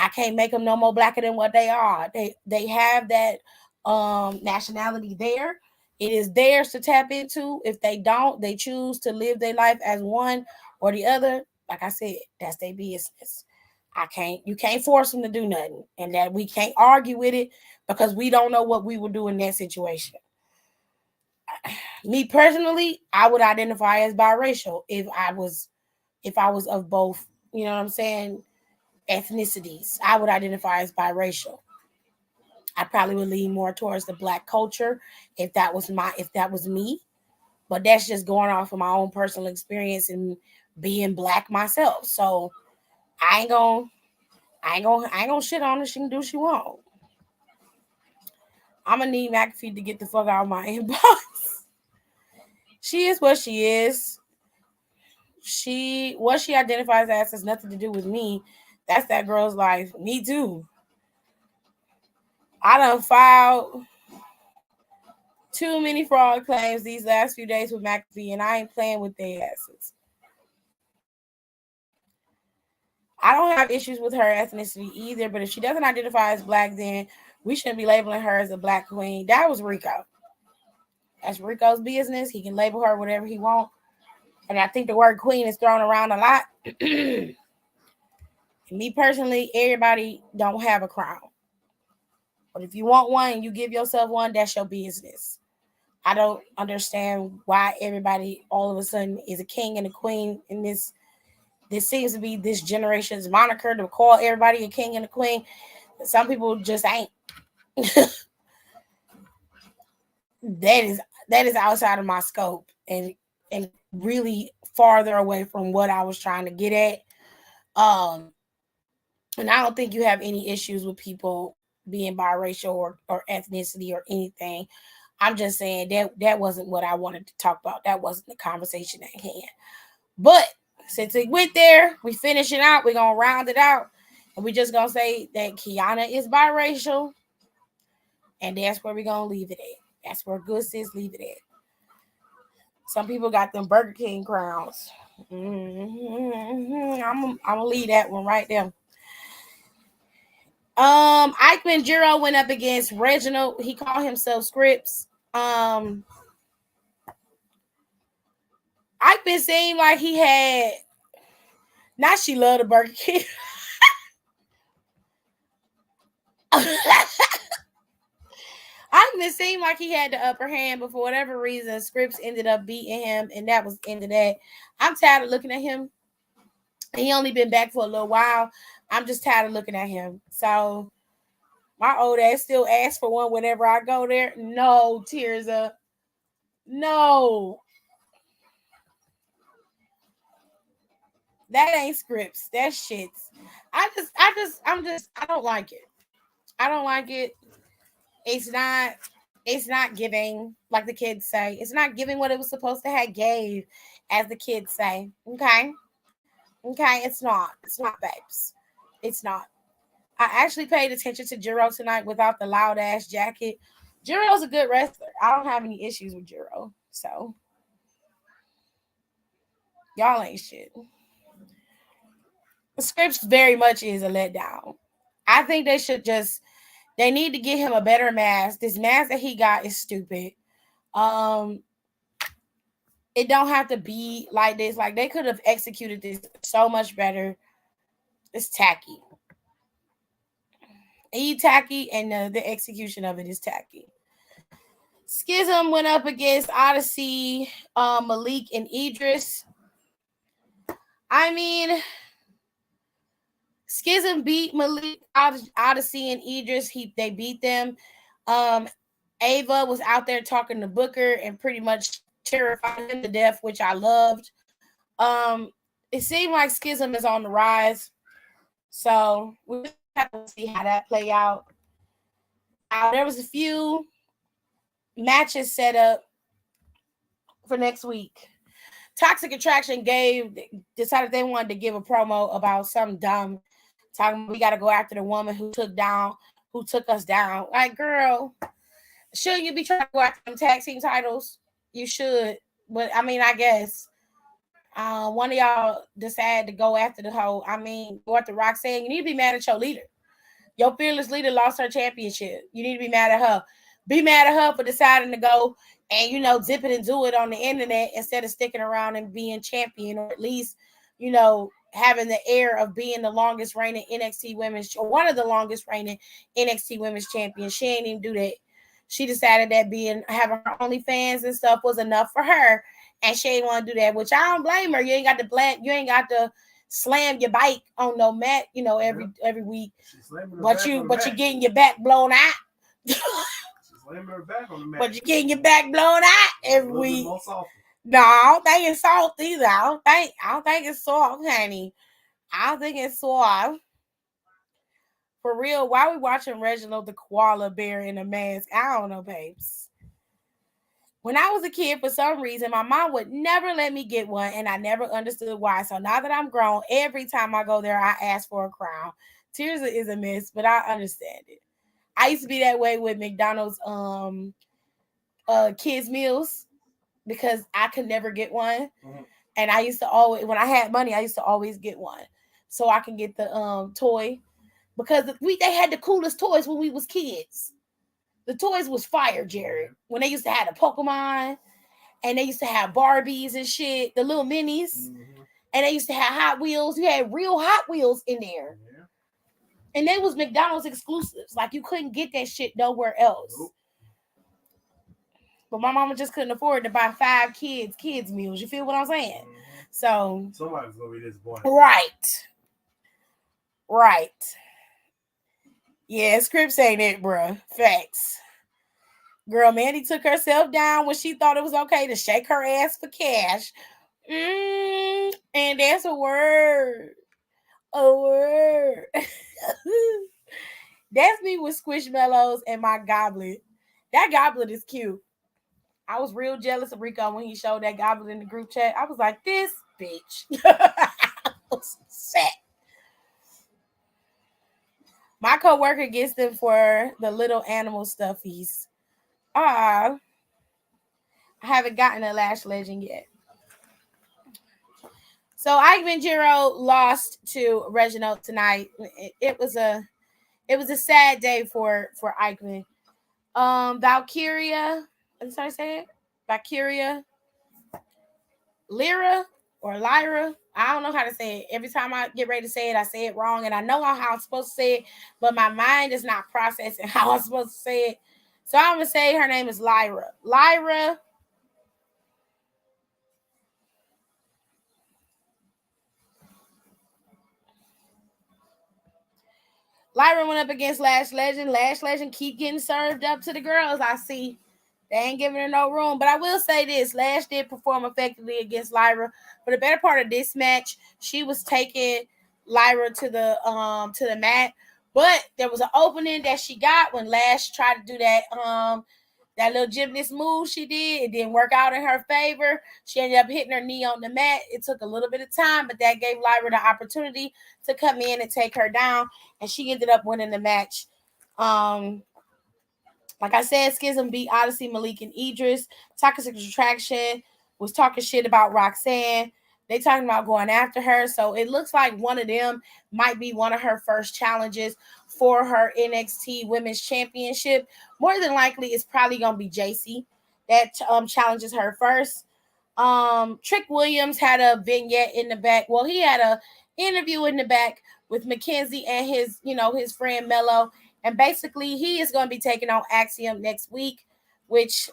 can't make them no more blacker than what they are. They have that nationality there. It is theirs to tap into. If they don't, they choose to live their life as one or the other. Like I said, that's their business. You can't force them to do nothing, and that we can't argue with it because we don't know what we would do in that situation. Me personally, I would identify as biracial if I was of both, you know what I'm saying, ethnicities. I would identify as biracial. I probably would lean more towards the black culture if that was me. But that's just going off of my own personal experience and being black myself. So I ain't gonna I ain't gonna shit on her. She can do what she want. I'm gonna need McAfee to get the fuck out of my inbox. She is what she is. What she identifies as has nothing to do with me. That's that girl's life. Me too. I done filed too many fraud claims these last few days with McAfee, and I ain't playing with their asses. I don't have issues with her ethnicity either, but if she doesn't identify as black, then we shouldn't be labeling her as a black queen. That was Rico. That's Rico's business. He can label her whatever he wants. And I think the word queen is thrown around a lot. Me personally, everybody don't have a crown. But if you want one and you give yourself one, that's your business. I don't understand why everybody all of a sudden is a king and a queen in this. This seems to be this generation's moniker to call everybody a king and a queen. Some people just ain't. that is that is outside of my scope and really farther away from what I was trying to get at. And I don't think you have any issues with people being biracial or ethnicity or anything. I'm just saying that wasn't what I wanted to talk about. That wasn't the conversation at hand. But since it went there, we finish it out. We're gonna round it out. And we just gonna say that Kiana is biracial. And that's where we're gonna leave it at. That's where good sis leave it at. Some people got them Burger King crowns. I'm gonna leave that one right there. Ike Jiro went up against Reginald. He called himself Scripps. Ike seemed like he had. Not she loved the Burger King. It seemed like he had the upper hand, but for whatever reason, Scripps ended up beating him, and that was the end of that. I'm tired of looking at him. He only been back for a little while. I'm just tired of looking at him. So my old ass still asks for one whenever I go there. No, tears up. No. That ain't Scripps. That shit's. I don't like it. I don't like it. It's not giving, like the kids say. It's not giving what it was supposed to have gave, as the kids say. Okay? Okay, it's not. It's not, babes. It's not. I actually paid attention to Jiro tonight without the loud ass jacket. Jiro's a good wrestler. I don't have any issues with Jiro. So y'all ain't shit. The Scripts very much is a letdown. I think they need to get him a better mask. This mask that he got is stupid. It don't have to be like this. Like, they could have executed this so much better. It's tacky. He's tacky, and the execution of it is tacky. Schism went up against Odyssey, Malik, and Idris. I mean, Schism beat Malik, Odyssey, and Idris. They beat them. Ava was out there talking to Booker and pretty much terrified him to death, which I loved. It seemed like Schism is on the rise, so we have to see how that play out. There was a few matches set up for next week. Toxic Attraction decided they wanted to give a promo about something dumb, talking we got to go after the woman who took us down. Like, girl, shouldn't you be trying to go after them tag team titles? You should, but I mean, I guess one of y'all decided to go after the whole. I mean, go after Roxanne. You need to be mad at your leader. Your fearless leader lost her championship. You need to be mad at her. Be mad at her for deciding to go and, zip it and do it on the internet instead of sticking around and being champion, or at least, having the air of being the longest reigning NXT women's, or one of the longest reigning NXT women's champions. She ain't even do that. She decided that having her OnlyFans and stuff was enough for her, and she ain't want to do that, which I don't blame her. You ain't got to slam your bike on no mat, every week. But you're getting your back blown out. But you're getting your back blown out every week. No, I don't think it's soft either. I don't think it's soft, honey. I don't think it's soft. For real, why are we watching Reginald the koala bear in a mask? I don't know, babes. When I was a kid, for some reason, my mom would never let me get one, and I never understood why. So now that I'm grown, every time I go there, I ask for a crown. Tears is a mess, but I understand it. I used to be that way with McDonald's kids meals because I could never get one. Mm-hmm. And I used to always, when I had money, I used to always get one. so I can get the toy because they had the coolest toys when we was kids. The toys was fire, Jared. When they used to have the Pokemon and they used to have Barbies and shit, the little minis, and they used to have Hot Wheels. You had real Hot Wheels in there. Yeah. And they was McDonald's exclusives. Like you couldn't get that shit nowhere else. Nope. But my mama just couldn't afford to buy 5 kids meals. You feel what I'm saying? So somebody's gonna be disappointed. Right. Yeah, scripts ain't it, bruh. Facts. Girl, Mandy took herself down when she thought it was okay to shake her ass for cash. And that's a word. A word. That's me with Squishmallows and my goblet. That goblet is cute. I was real jealous of Rico when he showed that goblet in the group chat. I was like, this bitch. I was set. My coworker gets them for the little animal stuffies. I haven't gotten a Lash Legend yet. So Ike Jiro lost to Reginald tonight. It was a sad day for Eichmann. Valkyria, I'm sorry, say it. Valkyria, Lyra or Lyra. I don't know how to say it. Every time I get ready to say it, I say it wrong, and I know how I'm supposed to say it, but my mind is not processing how I'm supposed to say it. So I'm gonna say her name is Lyra. Lyra. Lyra went up against Lash Legend. Lash Legend keep getting served up to the girls. I see. They ain't giving her no room. But I will say this. Lash did perform effectively against Lyra. For the better part of this match, she was taking Lyra to the mat. But there was an opening that she got when Lash tried to do that little gymnast move she did. It didn't work out in her favor. She ended up hitting her knee on the mat. It took a little bit of time, but that gave Lyra the opportunity to come in and take her down. And she ended up winning the match. Like I said, Schism beat Odyssey, Malik, and Idris. Toxic Attraction was talking shit about Roxanne. They talking about going after her. So it looks like one of them might be one of her first challenges for her NXT Women's Championship. More than likely, it's probably going to be JC that challenges her first. Trick Williams had a vignette in the back. Well, he had a interview in the back with Mackenzie and his friend Mello. And basically, he is going to be taking on Axiom next week, which,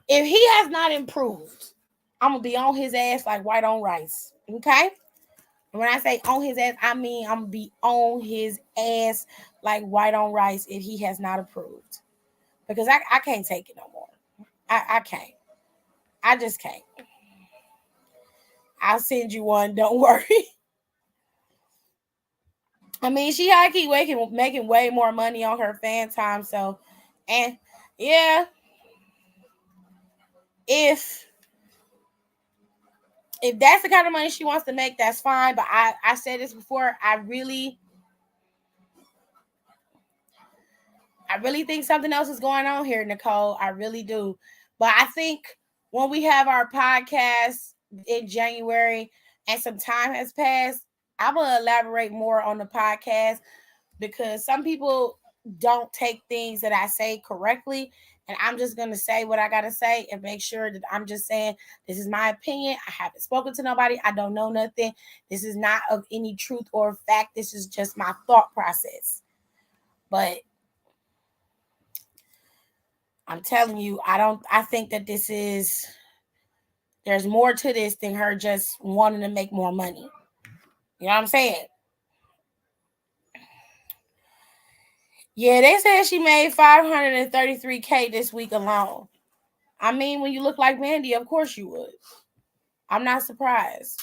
if he has not improved, I'm going to be on his ass like white on rice. Okay? And when I say on his ass, I mean I'm going to be on his ass like white on rice if he has not improved. Because I can't take it no more. I can't. I just can't. I'll send you one. Don't worry. I mean, she high key making way more money on her fan time. So, and yeah, if that's the kind of money she wants to make, that's fine. But I said this before. I really think something else is going on here, Nicole. I really do. But I think when we have our podcast in January and some time has passed, I'm gonna elaborate more on the podcast because some people don't take things that I say correctly. And I'm just going to say what I got to say and make sure that I'm just saying, this is my opinion. I haven't spoken to nobody. I don't know nothing. This is not of any truth or fact. This is just my thought process. But I'm telling you, I think that there's more to this than her just wanting to make more money. You know what I'm saying? Yeah, they said she made $533K this week alone. I mean, when you look like Mandy, of course you would. I'm not surprised.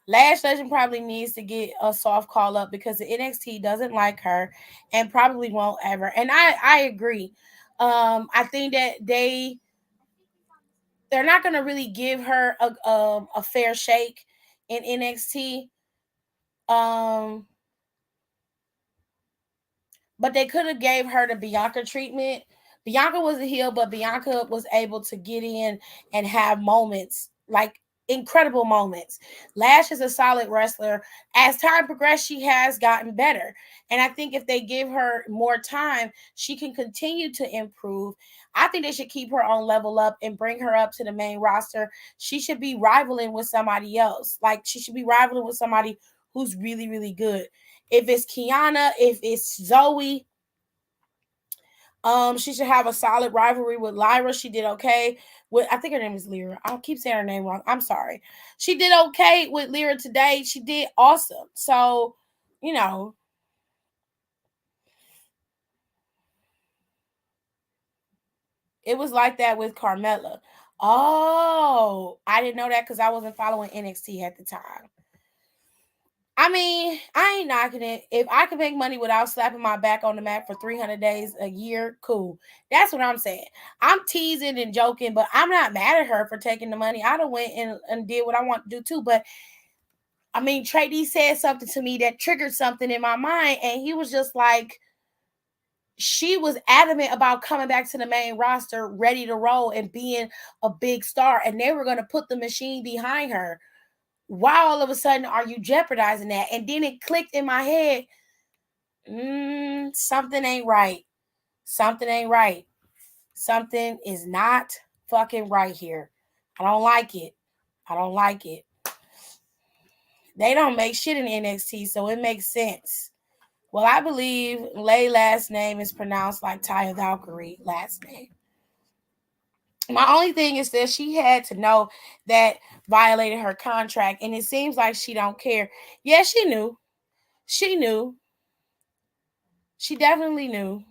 Lash Legend probably needs to get a soft call up because the NXT doesn't like her and probably won't ever. And I agree. I think that they're not going to really give her a fair shake in NXT. But they could have gave her the Bianca treatment. Bianca was a heel, but Bianca was able to get in and have moments like incredible moments. Lash is a solid wrestler. As time progressed, she has gotten better. And I think if they give her more time, she can continue to improve. I think they should keep her on level up and bring her up to the main roster. She should be rivaling with somebody else. Like she should be rivaling with somebody who's really, really good. If it's Kiana, if it's Zoe, she should have a solid rivalry with Lyra. She did okay with, I think her name is Lyra. I'll keep saying her name wrong. I'm sorry. She did okay with Lyra today. She did awesome. So, you know, it was like that with Carmella. Oh, I didn't know that because I wasn't following NXT at the time. I mean, I ain't knocking it. If I can make money without slapping my back on the mat for 300 days a year, cool. That's what I'm saying. I'm teasing and joking, but I'm not mad at her for taking the money. I done went and did what I want to do too. But I mean, Trey D said something to me that triggered something in my mind, and he was just like, she was adamant about coming back to the main roster, ready to roll and being a big star, and they were going to put the machine behind her. Why all of a sudden are you jeopardizing that? And then it clicked in my head, something ain't right. Something ain't right. Something is not fucking right here. I don't like it. I don't like it. They don't make shit in NXT, so it makes sense. Well, I believe Lay last name is pronounced like Taya Valkyrie last name. My only thing is that she had to know that violated her contract, and it seems like she don't care. Yeah, she knew. She knew. She definitely knew.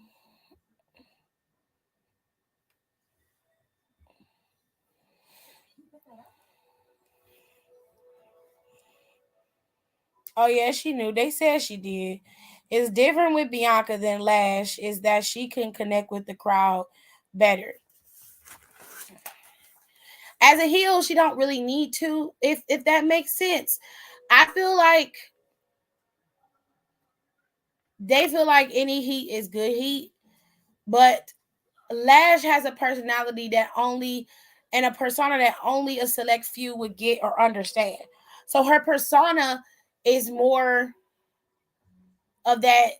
Oh yeah, she knew. They said she did. It's different with Bianca than Lash is that she can connect with the crowd better. As a heel, she don't really need to, if that makes sense. I feel like they feel like any heat is good heat, but Lash has a personality that only and a persona that only a select few would get or understand. So her persona is more of that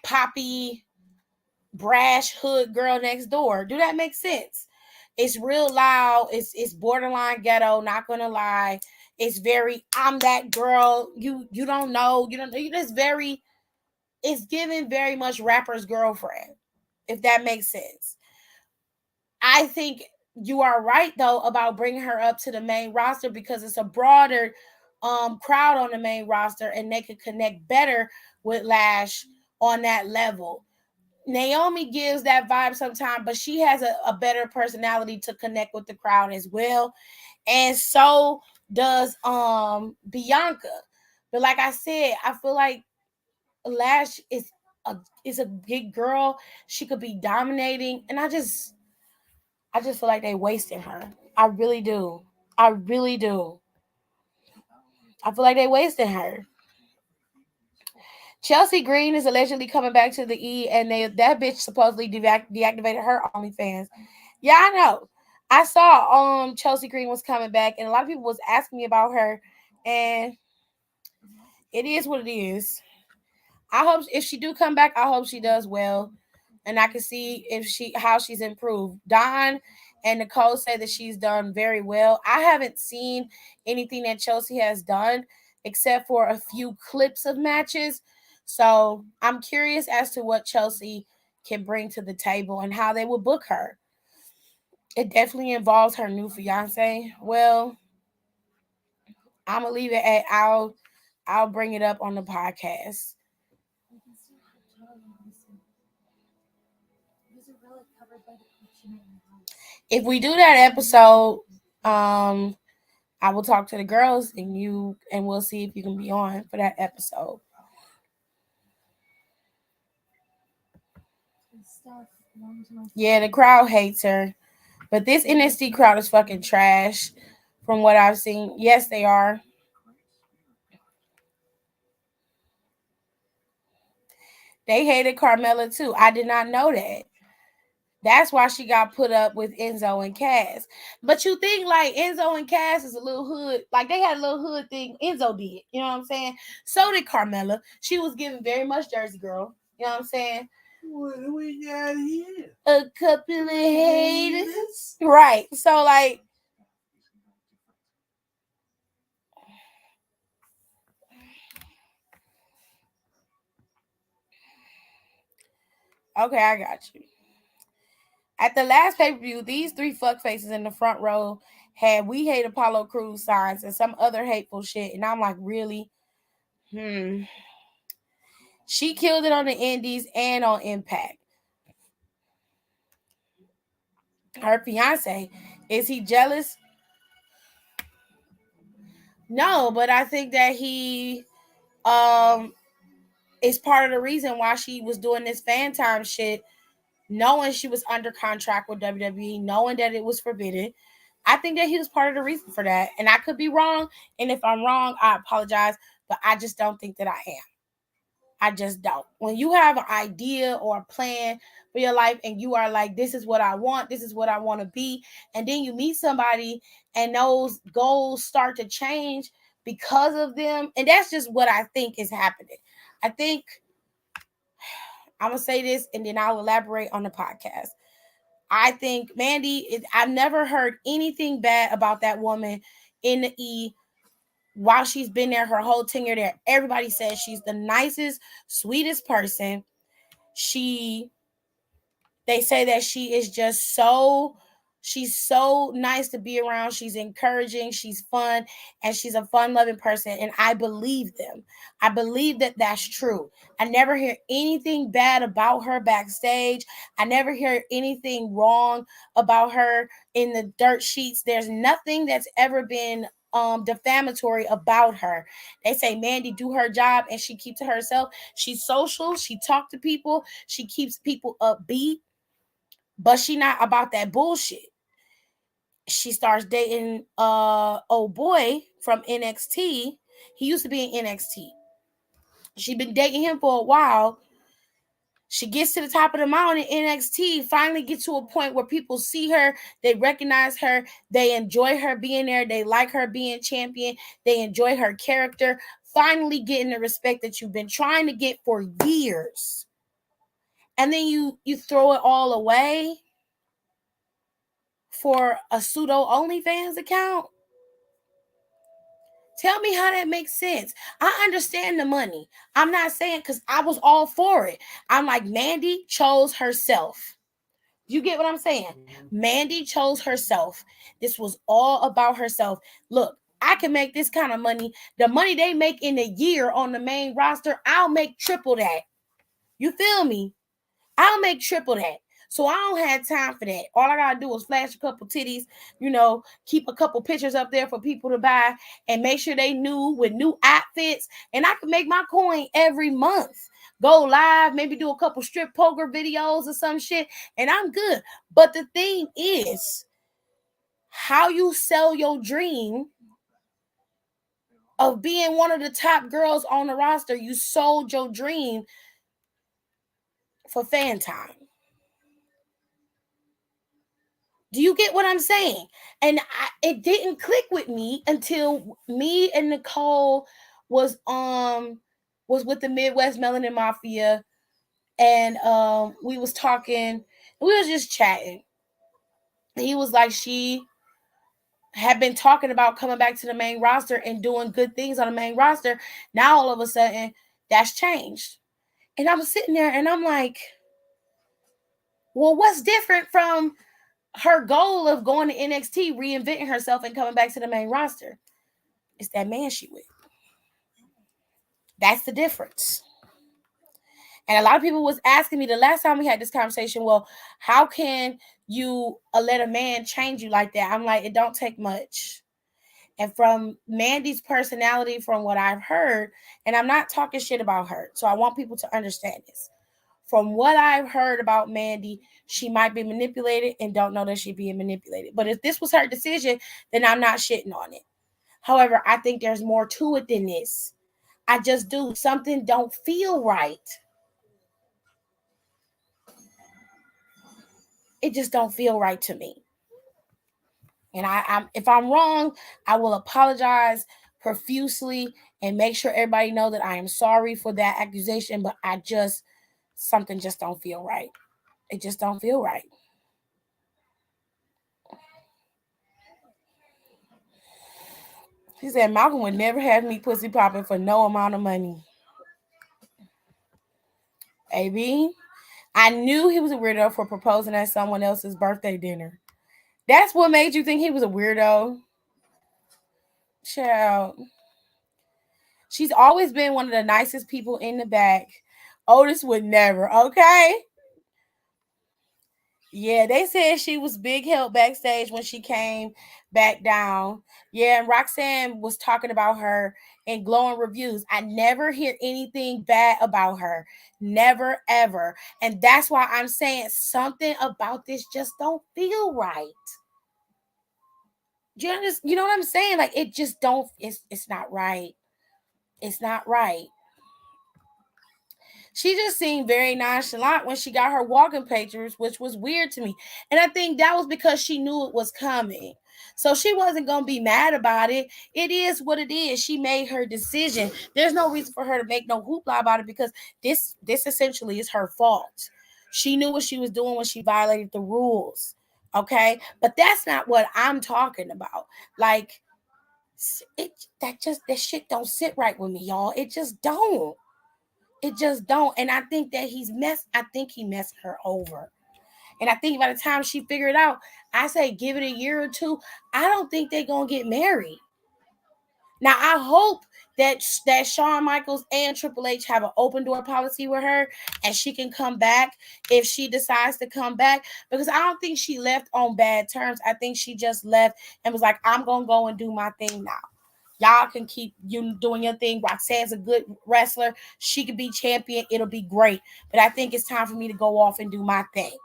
poppy brash hood girl next door. Do that make sense? It's real loud. It's borderline ghetto. Not gonna lie. It's very I'm that girl. You don't know. You don't know. It's very. It's given very much rapper's girlfriend. If that makes sense. I think you are right though about bringing her up to the main roster because it's a broader crowd on the main roster and they could connect better with Lash on that level. Naomi gives that vibe sometimes, but she has a better personality to connect with the crowd as well. And so does Bianca. But like I said, I feel like Lash a is a big girl. She could be dominating. And I just feel like they wasting her. I really do. I really do. I feel like they wasting her. Chelsea Green is allegedly coming back to the E, and that bitch supposedly deactivated her OnlyFans. Yeah, I know. I saw Chelsea Green was coming back, and a lot of people was asking me about her, and it is what it is. I hope if she do come back, I hope she does well, and I can see if she how she's improved. Don and Nicole say that she's done very well. I haven't seen anything that Chelsea has done except for a few clips of matches. So I'm curious as to what Chelsea can bring to the table and how they will book her. It definitely involves her new fiance. Well, I'm gonna leave it at I'll bring it up on the podcast. If we do that episode, I will talk to the girls and we'll see if you can be on for that episode. Yeah, the crowd hates her. But this NXT crowd is fucking trash from what I've seen. Yes, they are. They hated Carmella too. I did not know that. That's why she got put up with Enzo and Cass. But you think like Enzo and Cass is a little hood, like they had a little hood thing. Enzo did, you know what I'm saying? So did Carmella. She was given very much Jersey Girl. You know what I'm saying? What do we got here? A couple of haters. Right. So like okay, I got you. At the last pay-per-view, these three fuck faces in the front row had "We Hate Apollo Crews" signs and some other hateful shit. And I'm like, really? She killed it on the Indies and on Impact. Her fiance, is he jealous? No, but I think that he is part of the reason why she was doing this fan time shit, knowing she was under contract with WWE, knowing that it was forbidden. I think that he was part of the reason for that. And I could be wrong. And if I'm wrong, I apologize. But I just don't think that I am. I just don't. When you have an idea or a plan for your life and you are like, this is what I want, this is what I want to be, and then you meet somebody and those goals start to change because of them, and that's just what I think is happening. I think I'm going to say this and then I'll elaborate on the podcast. I think Mandy, I've never heard anything bad about that woman in the E while she's been there, her whole tenure there. Everybody says she's the nicest, sweetest person. They say that she is just she's so nice to be around. She's encouraging, she's fun, and she's a fun-loving person. And I believe them. I believe that that's true. I never hear anything bad about her backstage. I never hear anything wrong about her in the dirt sheets. There's nothing that's ever been defamatory about her. They say Mandy do her job and she keeps to herself. She's social, she talks to people, she keeps people upbeat, but she not about that bullshit. She starts dating old boy from NXT. He used to be in NXT. She been dating him for a while. She gets to the top of the mountain in NXT, finally get to a point where people see her, they recognize her, they enjoy her being there, they like her being champion, they enjoy her character, finally getting the respect that you've been trying to get for years. And then you throw it all away for a pseudo OnlyFans account. Tell me how that makes sense. I understand the money. I'm not saying, because I was all for it. I'm like, Mandy chose herself. You get what I'm saying? Mandy chose herself. This was all about herself. Look, I can make this kind of money. The money they make in a year on the main roster, I'll make triple that. You feel me? I'll make triple that. So I don't have time for that. All I gotta do is flash a couple titties, keep a couple pictures up there for people to buy and make sure they new with new outfits. And I can make my coin every month. Go live, maybe do a couple strip poker videos or some shit, and I'm good. But the thing is, how you sell your dream of being one of the top girls on the roster, you sold your dream for fan time. Do you get what I'm saying? And it didn't click with me until me and Nicole was with the Midwest Melanin Mafia, and we was talking. We was just chatting. He was like, she had been talking about coming back to the main roster and doing good things on the main roster. Now all of a sudden, that's changed. And I was sitting there and I'm like, well, what's different from her goal of going to NXT, reinventing herself, and coming back to the main roster? It's that man she with. That's the difference. And a lot of people was asking me the last time we had this conversation, well, how can you let a man change you like that? I'm like, it don't take much. And from Mandy's personality, from what I've heard, and I'm not talking shit about her, so I want people to understand this. From what I've heard about Mandy, she might be manipulated and don't know that she's being manipulated. But if this was her decision, then I'm not shitting on it. However, I think there's more to it than this. I just do. Something don't feel right. It just don't feel right to me. And if I'm wrong, I will apologize profusely and make sure everybody know that I am sorry for that accusation. But something just don't feel right. It just don't feel right. He said Malcolm would never have me pussy popping for no amount of money. AB, I knew he was a weirdo for proposing at someone else's birthday dinner. That's what made you think he was a weirdo? Child. She's always been one of the nicest people in the back. Otis would never, okay? Yeah, they said she was big help backstage when she came back down. Yeah, and Roxanne was talking about her in glowing reviews. I never hear anything bad about her. Never, ever. And that's why I'm saying something about this just don't feel right. You know what I'm saying? Like it just don't, it's not right. It's not right. She just seemed very nonchalant when she got her walking papers, which was weird to me. And I think that was because she knew it was coming. So she wasn't going to be mad about it. It is what it is. She made her decision. There's no reason for her to make no hoopla about it because this essentially is her fault. She knew what she was doing when she violated the rules. Okay? But that's not what I'm talking about. Like that shit don't sit right with me, y'all. It just don't. It just don't. And I think that I think he messed her over. And I think by the time she figured it out, I say give it a year or two. I don't think they're gonna get married. Now I hope that Shawn Michaels and Triple H have an open door policy with her and she can come back if she decides to come back. Because I don't think she left on bad terms. I think she just left and was like, I'm gonna go and do my thing now. Y'all can keep you doing your thing. Roxanne's a good wrestler. She could be champion. It'll be great. But I think it's time for me to go off and do my thing.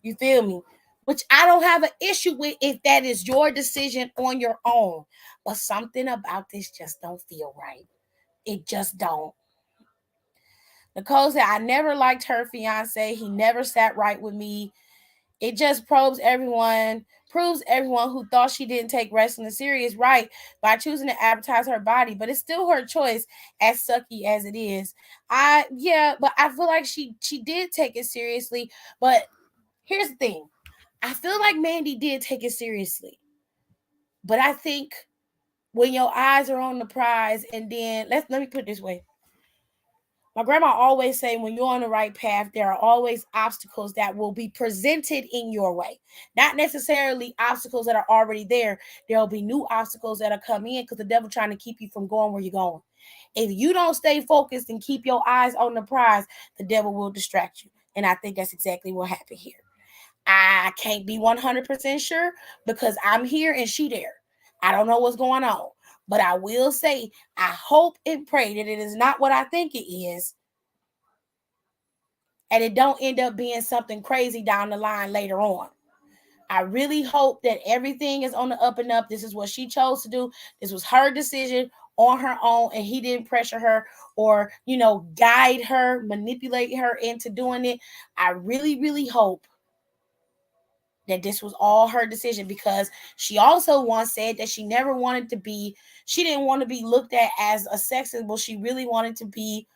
You feel me? Which I don't have an issue with if that is your decision on your own. But something about this just don't feel right. It just don't. Nicole said, I never liked her fiance. He never sat right with me. It just proves everyone who thought she didn't take wrestling serious right by choosing to advertise her body, but it's still her choice, as sucky as it is. But I feel like she did take it seriously. But here's the thing. I feel like Mandy did take it seriously. But I think when your eyes are on the prize, and then let me put it this way. My grandma always say when you're on the right path, there are always obstacles that will be presented in your way. Not necessarily obstacles that are already there. There'll be new obstacles that'll come in because the devil trying to keep you from going where you're going. If you don't stay focused and keep your eyes on the prize, the devil will distract you. And I think that's exactly what happened here. I can't be 100% sure because I'm here and she there. I don't know what's going on. But I will say, I hope and pray that it is not what I think it is. And it don't end up being something crazy down the line later on. I really hope that everything is on the up and up. This is what she chose to do. This was her decision on her own. And he didn't pressure her or, guide her, manipulate her into doing it. I really, really hope that this was all her decision because she also once said that she didn't want to be looked at as a sex symbol. She really wanted to be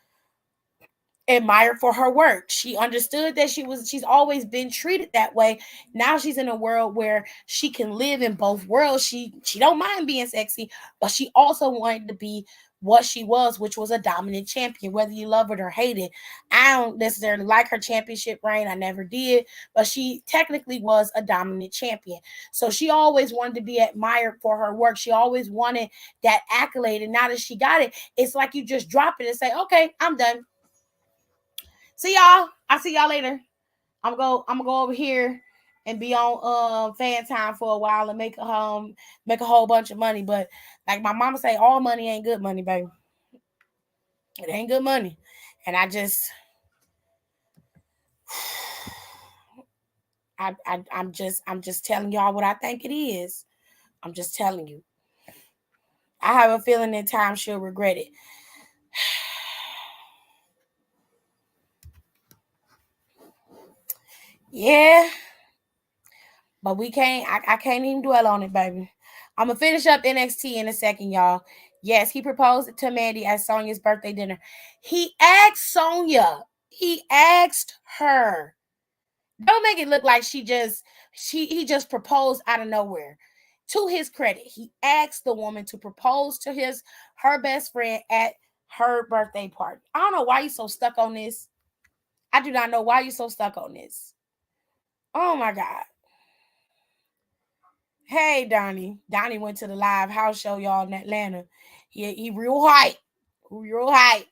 admired for her work. She understood that she's always been treated that way. Now she's in a world where she can live in both worlds. She don't mind being sexy, but she also wanted to be what she was, which was a dominant champion, whether you love it or hate it. I don't necessarily like her championship reign. I never did, but she technically was a dominant champion. So she always wanted to be admired for her work. She always wanted that accolade. And now that she got it, it's like you just drop it and say, okay, I'm done. See y'all. I'll see y'all later. I'm gonna go over here and be on fan time for a while and make a whole bunch of money. But like my mama say, all money ain't good money, baby. It ain't good money. And I'm just telling y'all what I think it is. I'm just telling you. I have a feeling in time she'll regret it. Yeah. But we can't. I can't even dwell on it, baby. I'm gonna finish up NXT in a second, y'all. Yes, he proposed to Mandy at Sonya's birthday dinner. He asked Sonya. He asked her. Don't make it look like he just proposed out of nowhere. To his credit, he asked the woman to propose to her best friend at her birthday party. I don't know why you so stuck on this. I do not know why you so stuck on this. Oh my God. Hey, Donnie. Donnie went to the live house show, y'all, in Atlanta. He real hype. Real hype.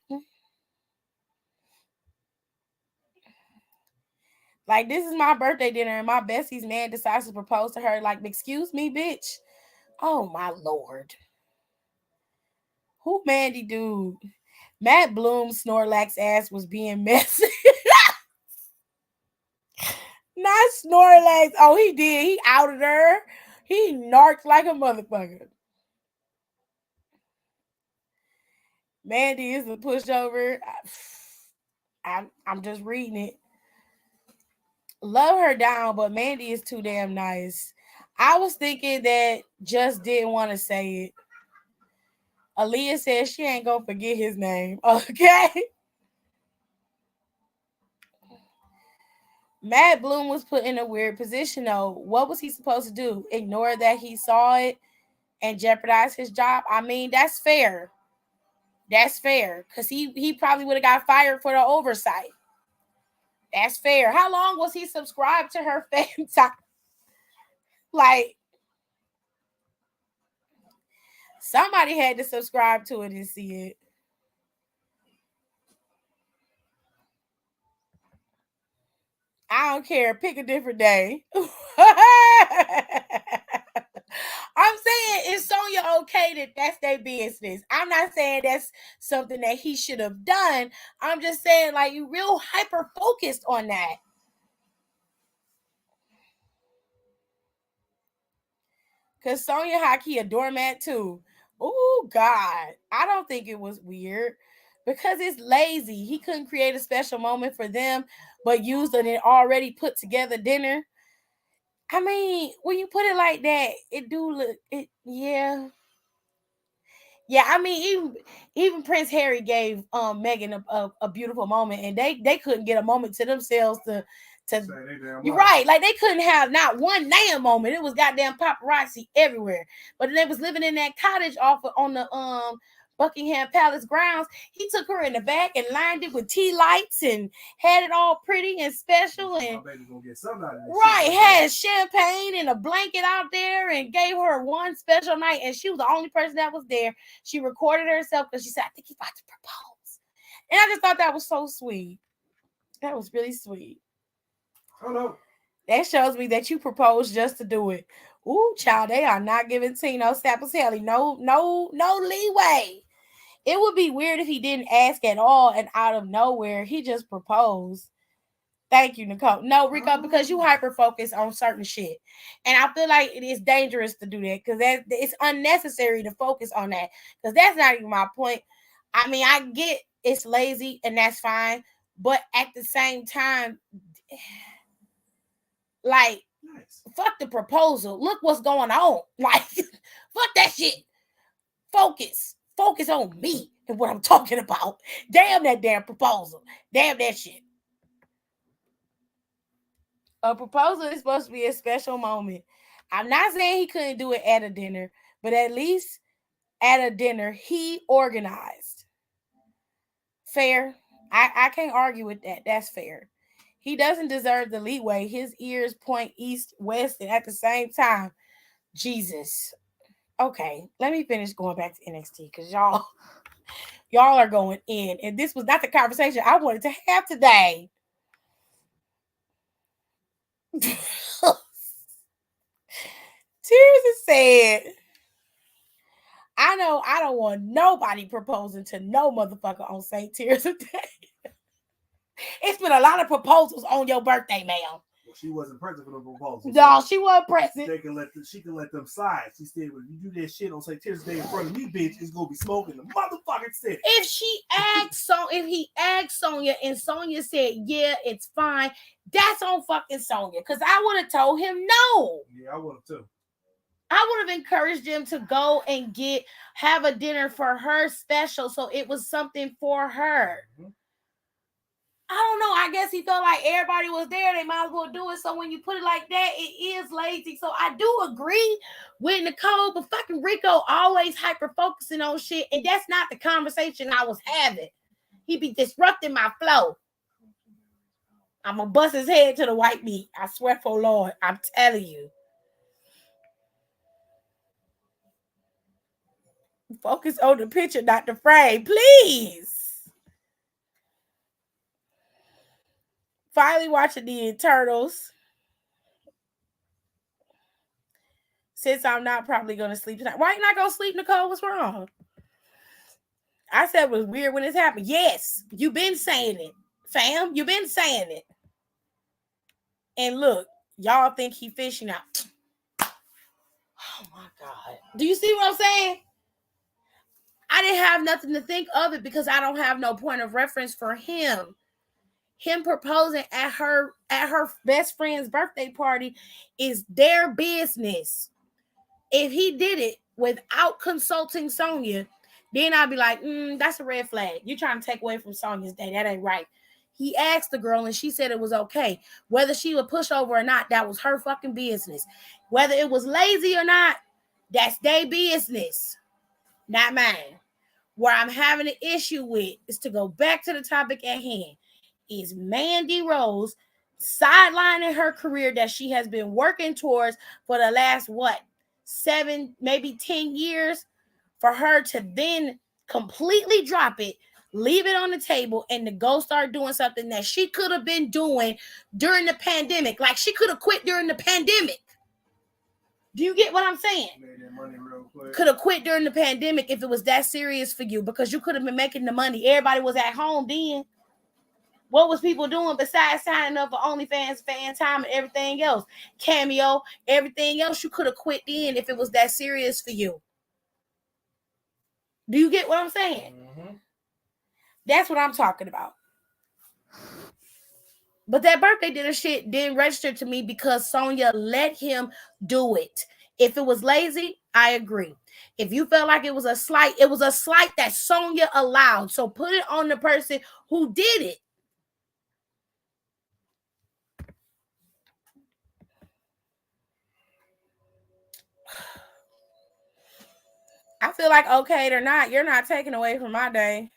Like, this is my birthday dinner, and my bestie's man decides to propose to her. Like, excuse me, bitch. Oh, my Lord. Who Mandy dude? Matt Bloom's Snorlax ass was being messy. Not Snorlax. Oh, he did. He outed her. He narked like a motherfucker. Mandy is a pushover. I'm just reading it. Love her down, but Mandy is too damn nice. I was thinking that just didn't want to say it. Aaliyah says she ain't gonna forget his name. Okay. Matt Bloom was put in a weird position though. What was he supposed to do? Ignore that he saw it and jeopardize his job? I mean, that's fair. That's fair. Because he probably would have got fired for the oversight. That's fair. How long was he subscribed to her fan time? Like, somebody had to subscribe to it and see it. I don't care. Pick a different day. I'm saying, is Sonya okay that that's their business? I'm not saying that's something that he should have done. I'm just saying, like, you real hyper focused on that. Because Sonya Hockey a doormat too. Oh, God. I don't think it was weird. Because it's lazy. He couldn't create a special moment for them, but used an already put together dinner. I mean, when you put it like that, it do look it. Yeah, yeah. I mean, even Prince Harry gave Meghan a beautiful moment, and they couldn't get a moment to themselves to. You're right. Like, they couldn't have not one damn moment. It was goddamn paparazzi everywhere. But they was living in that cottage off on the Buckingham Palace grounds. He took her in the back and lined it with tea lights and had it all pretty and special. And right, had champagne and a blanket out there and gave her one special night. And she was the only person that was there. She recorded herself because she said, I think he's about to propose. And I just thought that was so sweet. That was really sweet. Oh no. That shows me that you proposed just to do it. Ooh, child, they are not giving Tino Sapatelli no leeway. It would be weird if he didn't ask at all and out of nowhere he just proposed. Thank you, Nicole. No, Rico, because you hyper focus on certain shit, and I feel like it is dangerous to do that because it's unnecessary to focus on that because that's not even my point. I mean, I get it's lazy and that's fine, but at the same time, like, fuck the proposal. Look what's going on. Like, fuck that shit. Focus on me and what I'm talking about. Damn that damn proposal. Damn that shit. A proposal is supposed to be a special moment. I'm not saying he couldn't do it at a dinner, but at least at a dinner he organized. Fair. I can't argue with that. That's fair. He doesn't deserve the leeway. His ears point east, west, and at the same time. Jesus. Okay, let me finish going back to NXT because y'all are going in. And this was not the conversation I wanted to have today. Tears said, I know I don't want nobody proposing to no motherfucker on St. Tears Day. It's been a lot of proposals on your birthday, ma'am. She wasn't present for the proposal. No, she wasn't present. She can let them slide. She said, "When you do that shit on St. Tears Day in front of me, bitch, it's gonna be smoking the motherfucking city." If he asked Sonya and Sonya said, "Yeah, it's fine," that's on fucking Sonya. Because I would have told him no. Yeah, I would have too. I would have encouraged him to go and have a dinner for her special, so it was something for her. Mm-hmm. I don't know. I guess he felt like everybody was there. They might as well do it. So when you put it like that, it is lazy. So I do agree with Nicole, but fucking Rico always hyper-focusing on shit, and that's not the conversation I was having. He be disrupting my flow. I'm going to bust his head to the white meat. I swear for Lord. I'm telling you. Focus on the picture, not the frame, please. Finally watching the Eternals. Since I'm not probably going to sleep tonight. Why you not going to sleep, Nicole? What's wrong? I said it was weird when this happened. Yes, you've been saying it, fam. You've been saying it. And look, y'all think he fishing out. Oh, my God. Do you see what I'm saying? I didn't have nothing to think of it because I don't have no point of reference for him. Him proposing at her best friend's birthday party is their business. If he did it without consulting Sonya, then I'd be like, that's a red flag. You're trying to take away from Sonya's day. That ain't right. He asked the girl and she said it was okay. Whether she would push over or not, that was her fucking business. Whether it was lazy or not, that's their business, not mine. Where I'm having an issue with is to go back to the topic at hand. Is Mandy Rose sidelining her career that she has been working towards for the last 7, maybe 10 years, for her to then completely drop it, leave it on the table, and to go start doing something that she could have been doing during the pandemic. Like, she could have quit during the pandemic. Do you get what I'm saying? Made that money real quick. Could have quit during the pandemic if it was that serious for you, because you could have been making the money. Everybody was at home then. What was people doing besides signing up for OnlyFans, fan time, and everything else? Cameo, everything else. You could have quit then if it was that serious for you. Do you get what I'm saying? Mm-hmm. That's what I'm talking about. But that birthday dinner shit didn't register to me because Sonya let him do it. If it was lazy, I agree. If you felt like it was a slight that Sonya allowed. So put it on the person who did it. I feel like okay or not, you're not taking away from my day.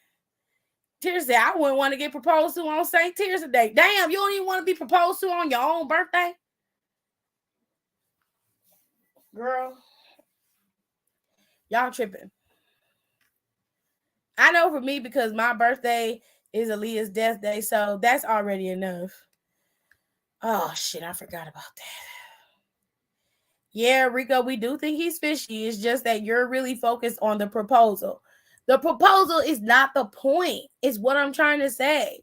Tears Day, I wouldn't want to get proposed to on St. Tears Day. Damn, you don't even want to be proposed to on your own birthday? Girl, y'all tripping. I know for me, because my birthday is Aaliyah's death day, so that's already enough. Oh, shit, I forgot about that. Yeah, Rico, we do think he's fishy. It's just that you're really focused on the proposal. The proposal is not the point. It's what I'm trying to say.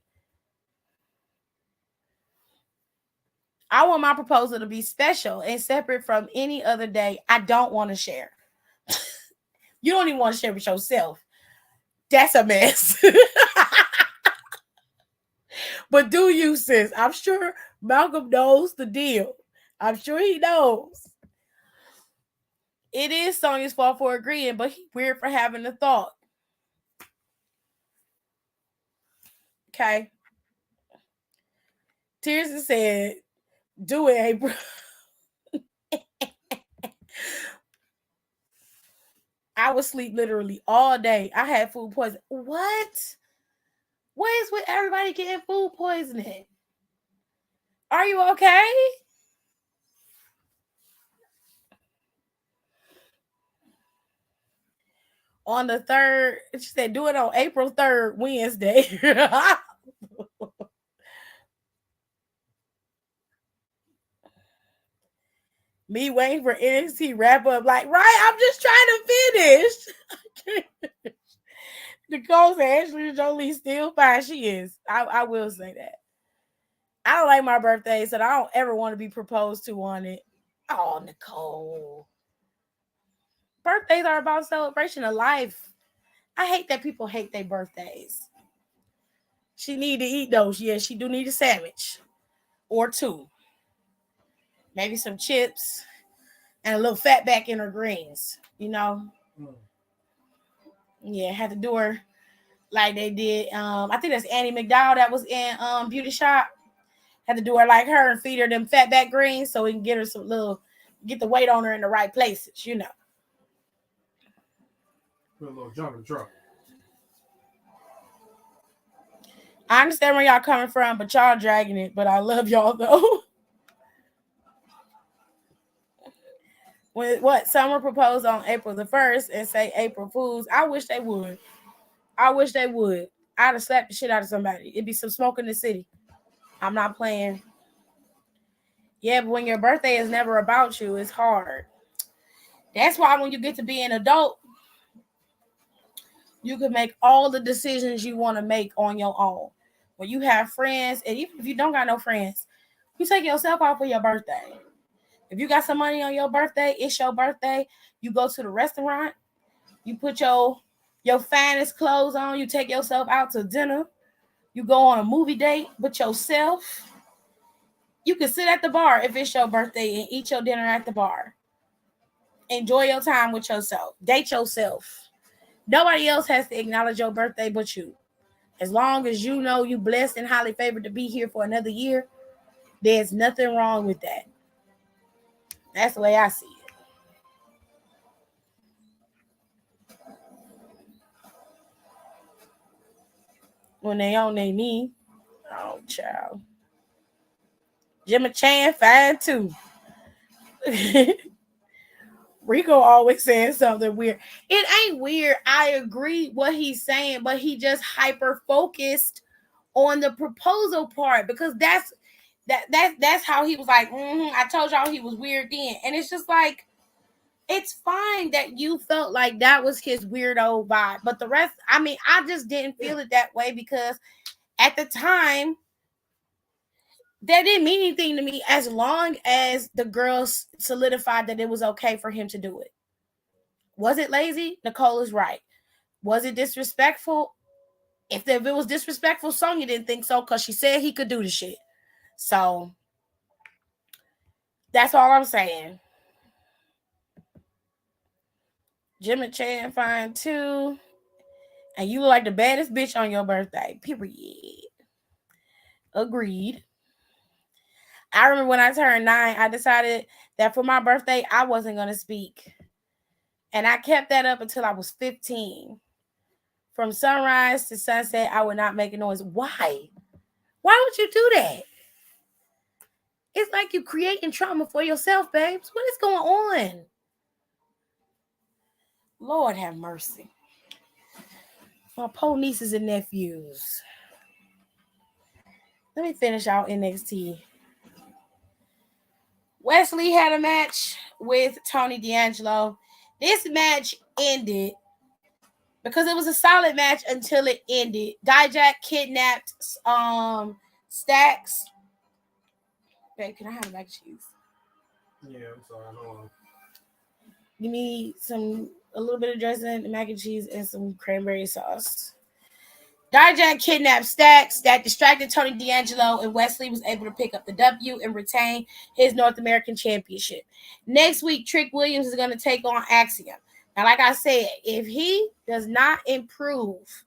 I want my proposal to be special and separate from any other day I don't want to share. You don't even want to share with yourself. That's a mess. But do you, sis? I'm sure Malcolm knows the deal. I'm sure he knows. It is Sonya's fault for agreeing, but he's weird for having the thought. Okay. Tears said, do it, April. I would sleep literally all day. I had food poisoning. What? What is with everybody getting food poisoning? Are you okay? On the 3rd, she said, do it on April 3rd, Wednesday. Me waiting for NXT wrap up, like, right, I'm just trying to finish. Nicole said Ashley Jolie still fine. She is. I will say that. I don't like my birthday, so I don't ever want to be proposed to on it. Oh, Nicole. Birthdays are about celebration of life. I hate that people hate their birthdays. She need to eat those. Yeah, she do need a sandwich or two. Maybe some chips and a little fat back in her greens. You know? Yeah, had to do her like they did. I think that's Annie McDowell that was in Beauty Shop. Had to do her like her and feed her them fat back greens so we can get her some little, get the weight on her in the right places, you know. Put a little jump in the truck. I understand where y'all coming from, but y'all dragging it. But I love y'all though. When what summer proposed on April the 1st and say April Fools, I wish they would. I wish they would. I'd have slapped the shit out of somebody. It'd be some smoke in the city. I'm not playing. Yeah, but when your birthday is never about you, it's hard. That's why when you get to be an adult, you can make all the decisions you want to make on your own. When you have friends, and even if you don't got no friends, you take yourself out for your birthday. If you got some money on your birthday, it's your birthday. You go to the restaurant, you put your finest clothes on, you take yourself out to dinner, you go on a movie date with yourself. You can sit at the bar if it's your birthday and eat your dinner at the bar. Enjoy your time with yourself. Date yourself. Nobody else has to acknowledge your birthday but you. As long as you know you blessed and highly favored to be here for another year, there's nothing wrong with that. That's the way I see it. When they on their knee, oh child. Jimmy Chan fine too. Rico always saying something weird. It ain't weird. I agree what he's saying, but he just hyper focused on the proposal part because that's how he was like, I told y'all he was weird then. And it's just like, it's fine that you felt like that was his weirdo vibe. But the rest, I mean, I just didn't feel it that way because at the time, that didn't mean anything to me as long as the girls solidified that it was okay for him to do it. Was it lazy? Nicole is right. Was it disrespectful? If it was disrespectful, Sonya didn't think so because she said he could do the shit. So that's all I'm saying. Jimmy Chan fine too. And you look like the baddest bitch on your birthday. Period. Agreed. I remember when I turned 9, I decided that for my birthday, I wasn't going to speak. And I kept that up until I was 15. From sunrise to sunset, I would not make a noise. Why? Why would you do that? It's like you creating trauma for yourself, babes. What is going on? Lord have mercy. My poor nieces and nephews. Let me finish out NXT. Wesley had a match with Tony D'Angelo. This match ended because it was a solid match until it ended. Dijak kidnapped Stacks. Babe, can I have a mac and cheese? Yeah, I'm sorry. Hold on. Give me a little bit of dressing, mac and cheese, and some cranberry sauce. Dijak kidnapped Stacks. That distracted Tony D'Angelo, and Wesley was able to pick up the W and retain his North American Championship. Next week, Trick Williams is going to take on Axiom. Now, like I said, if he does not improve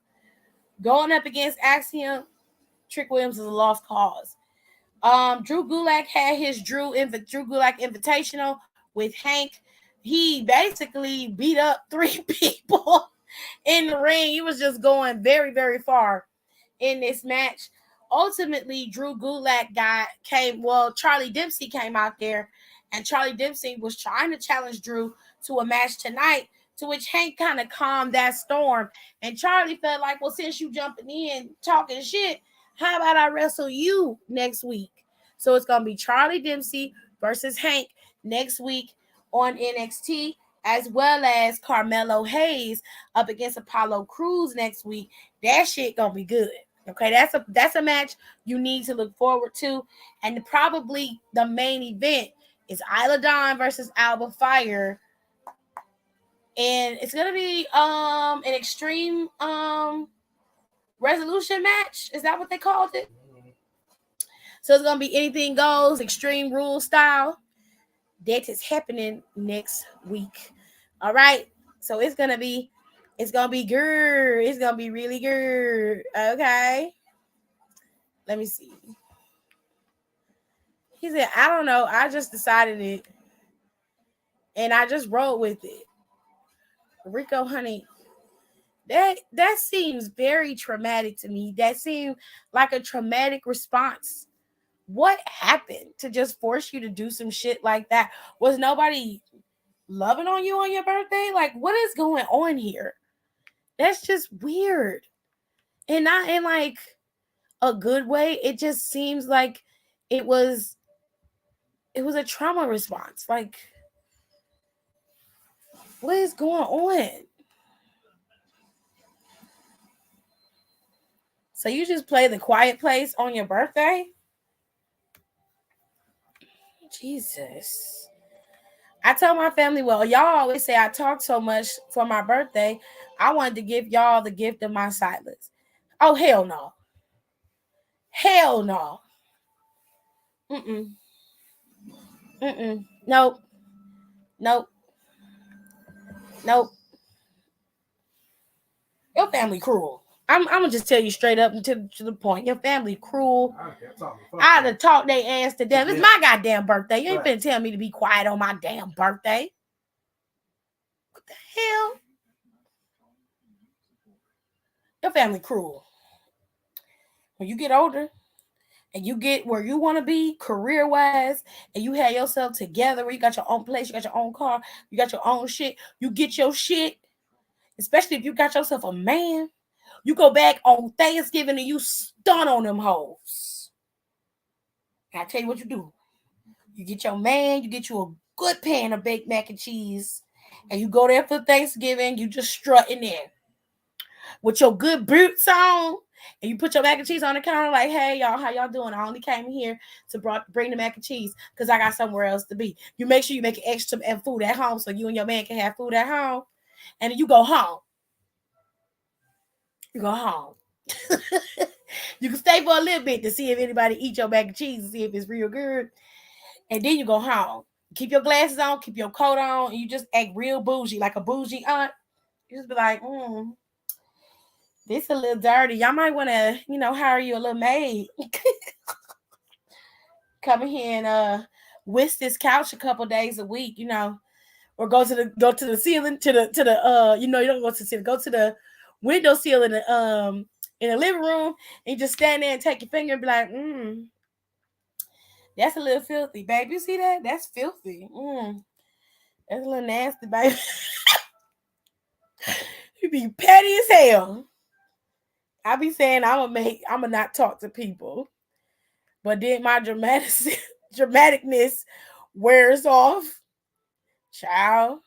going up against Axiom, Trick Williams is a lost cause. Drew Gulak had his Drew Gulak Invitational with Hank. He basically beat up 3 people in the ring. He was just going very, very far in this match. Ultimately, Drew Gulak Charlie Dempsey came out there, and Charlie Dempsey was trying to challenge Drew to a match tonight, to which Hank kind of calmed that storm. And Charlie felt like, well, since you jumping in talking shit, how about I wrestle you next week? So it's going to be Charlie Dempsey versus Hank next week on NXT, as well as Carmelo Hayes up against Apollo Crews next week. That shit going to be good. Okay, that's a match you need to look forward to, and probably the main event is Isla Dawn versus Alba Fire, and it's gonna be an extreme resolution match. Is that what they called it? So it's gonna be anything goes, extreme rule style. That is happening next week. All right, so it's gonna be good. It's gonna be really good. Okay, let me see. He said, I don't know. I just decided it and I just rolled with it. Rico, honey, that seems very traumatic to me. That seemed like a traumatic response. What happened to just force you to do some shit like that? Was nobody loving on you on your birthday? Like, what is going on here? That's just weird. And not in like a good way. It just seems like it was a trauma response. Like, what is going on? So you just play The Quiet Place on your birthday? Jesus. I told my family, well, y'all always say I talk so much for my birthday. I wanted to give y'all the gift of my silence. Oh, hell no. Hell no. Mm-mm. Mm-mm. Nope. Nope. Nope. Your family cruel. I'm gonna just tell you straight up and to the point. Your family cruel. I'd have talked their ass to death. It's my goddamn birthday. You ain't finna tell me to be quiet on my damn birthday. What the hell? Your family cruel. When you get older and you get where you want to be career-wise and you have yourself together where you got your own place, you got your own car, you got your own shit, you get your shit, especially if you got yourself a man, you go back on Thanksgiving and you stun on them hoes. And I tell you what you do. You get your man, you get you a good pan of baked mac and cheese, and you go there for Thanksgiving, you just strutting in with your good boots on, and you put your mac and cheese on the counter like, hey, y'all, how y'all doing? I only came here to bring the mac and cheese because I got somewhere else to be. You make sure you make extra and food at home so you and your man can have food at home, and then you go home. You go home. You can stay for a little bit to see if anybody eat your mac and cheese and see if it's real good, and then you go home. Keep your glasses on, keep your coat on, and you just act real bougie, like a bougie aunt. You just be like, this a little dirty. Y'all might want to, hire you a little maid. Come in here and whisk this couch a couple days a week, or go to the ceiling, to the you don't go to the ceiling, go to the window sill in the living room, and you just stand there and take your finger and be like, that's a little filthy, babe. You see that? That's filthy. That's a little nasty, baby. You be petty as hell. I be saying I'ma not talk to people, but then my dramaticness wears off. Child.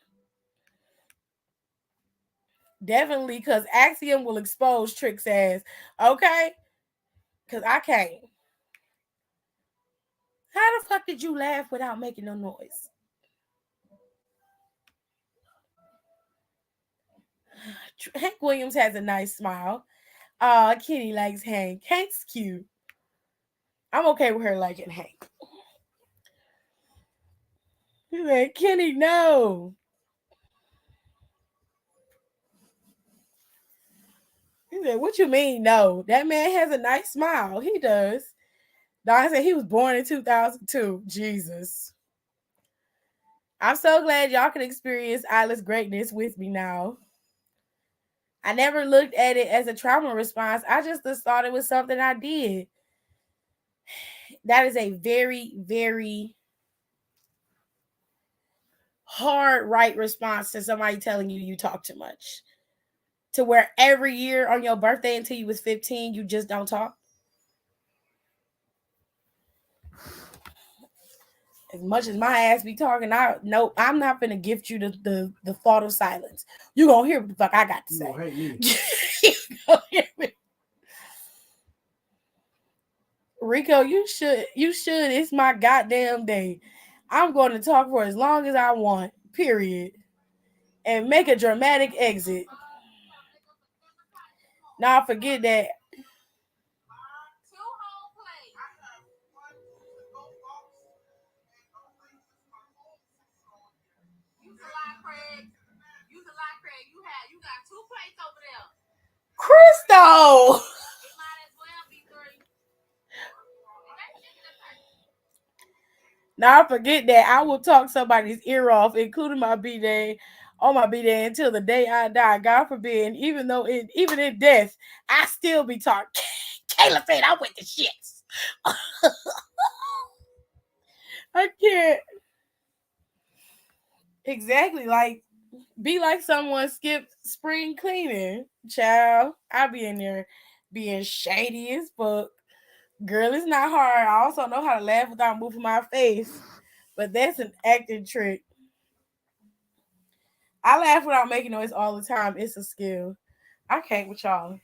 Definitely, because Axiom will expose Trick's ass. Okay? Because I can't. How the fuck did you laugh without making no noise? Hank Williams has a nice smile. Kenny likes Hank. Hank's cute. I'm okay with her liking Hank. He's like, Kenny, no. He said, what you mean, no? That man has a nice smile. He does. Don said he was born in 2002. Jesus. I'm so glad y'all can experience Isla's greatness with me now. I never looked at it as a trauma response. I just thought it was something I did. That is a very, very hard right response to somebody telling you talk too much. To where every year on your birthday until you was 15, you just don't talk. As much as my ass be talking, I'm not gonna gift you the thought of silence. You gonna hear what the fuck I got to say. You gonna hate me. You gonna hear me. Rico, you should. It's my goddamn day. I'm going to talk for as long as I want. Period. And make a dramatic exit. Now forget that. Crystal. Now I forget that I will talk somebody's ear off, including my B-Day, on my B-Day until the day I die. God forbid. And even in death, I still be talking. Kayla said I went to shits. I can't. Exactly. Like, be like someone skipped spring cleaning. Child, I be in there being shady as fuck. Girl, it's not hard. I also know how to laugh without moving my face. But that's an acting trick. I laugh without making noise all the time. It's a skill. I can't with y'all.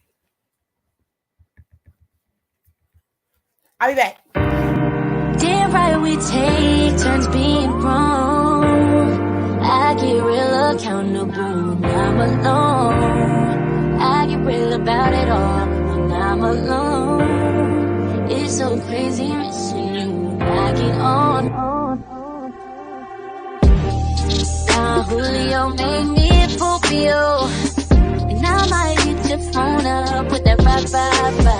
I'll be back. Damn right we take turns being wrong. I get real accountable when I'm alone. I get real about it all when I'm alone. It's so crazy missing you when I get on. Now Julio made me a Scorpio, and I might hit your phone up with that ba-ba-ba.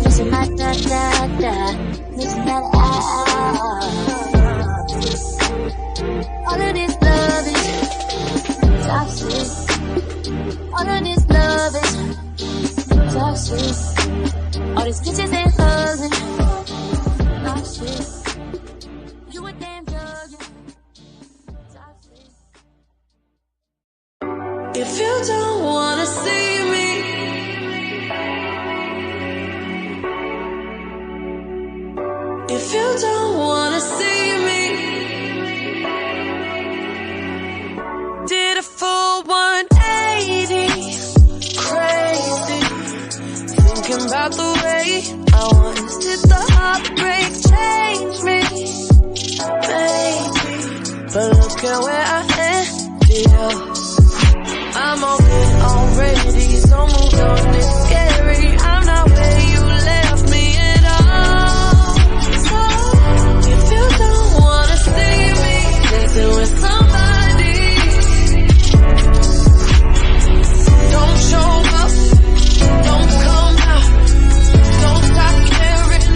Missing my da-da-da, missing that all of this love is toxic. All of this love is toxic. All these kisses and hugs and toxic. You a damn drug, toxic. If you don't wanna see me, if you don't wanna see me, did a full 180, crazy, thinking about the way I was. Did the heartbreak change me, baby? But look at where I ended up. I'm okay already, so moved on. It's scary, I'm not where you left me at all. So if you don't wanna see me dancing with somebody, don't show up, don't come out, don't stop caring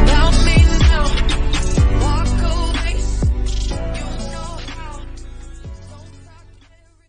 about me now. Walk away, you know how. Don't stop caring.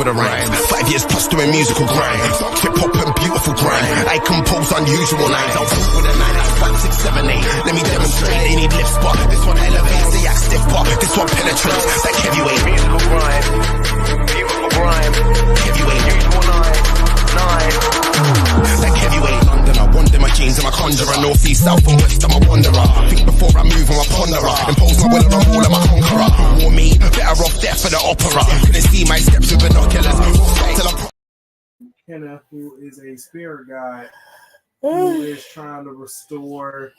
for the rhyme. 5 years plus doing musical grind. Hip hop and beautiful grind. I compose unusual lines. I'll talk with a 9 out 5, 6, 7, 8. Let me demonstrate. They need lifts, but this one elevates. They act stiff, but this one penetrates. Like heavyweight. Musical grind. Beautiful grind. Heavyweight. Usual 9. Like heavyweight. London, I wonder my genes, I'm a conjurer. North, east, south and west, I'm a wanderer. Think before I move, I'm a ponderer. Impose my will on a wall, I'm a conqueror. War me, better off death for the opera. Couldn't see my steps with binoculars. Till I'm Kenna, who is a spirit guide, who is trying to restore